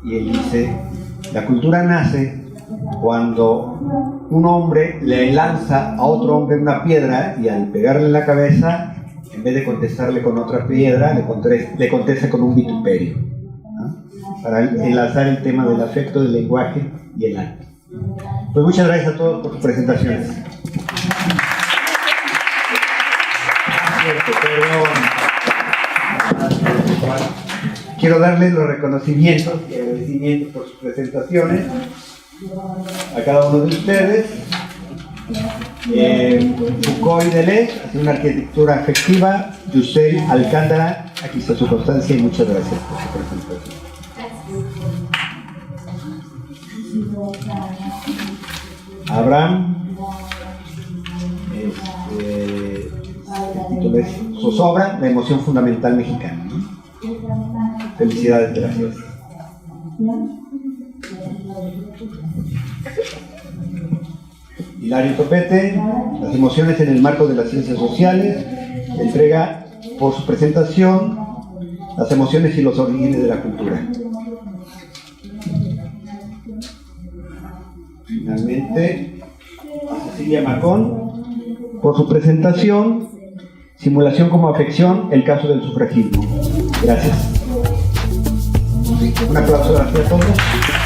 Y él dice, la cultura nace cuando un hombre le lanza a otro hombre una piedra, y al pegarle en la cabeza, en vez de contestarle con otra piedra, le contesta con un vituperio, ¿no?, para enlazar el tema del afecto, del lenguaje y el arte. Pues muchas gracias a todos por sus presentaciones. Quiero darles los reconocimientos y agradecimientos por sus presentaciones a cada uno de ustedes. Foucault y Deleuze, una arquitectura afectiva. Yusel Alcántara, aquí está su constancia, y muchas gracias por su presentación. Abraham, el título es Zozobra, la emoción fundamental mexicana, ¿no? Felicidades, gracias. Hilario Topete, las emociones en el marco de las ciencias sociales, entrega por su presentación Las emociones y los orígenes de la cultura. Finalmente, a Cecilia Macón, por su presentación Simulación como afección, el caso del sufragismo. Gracias. Un aplauso a todos.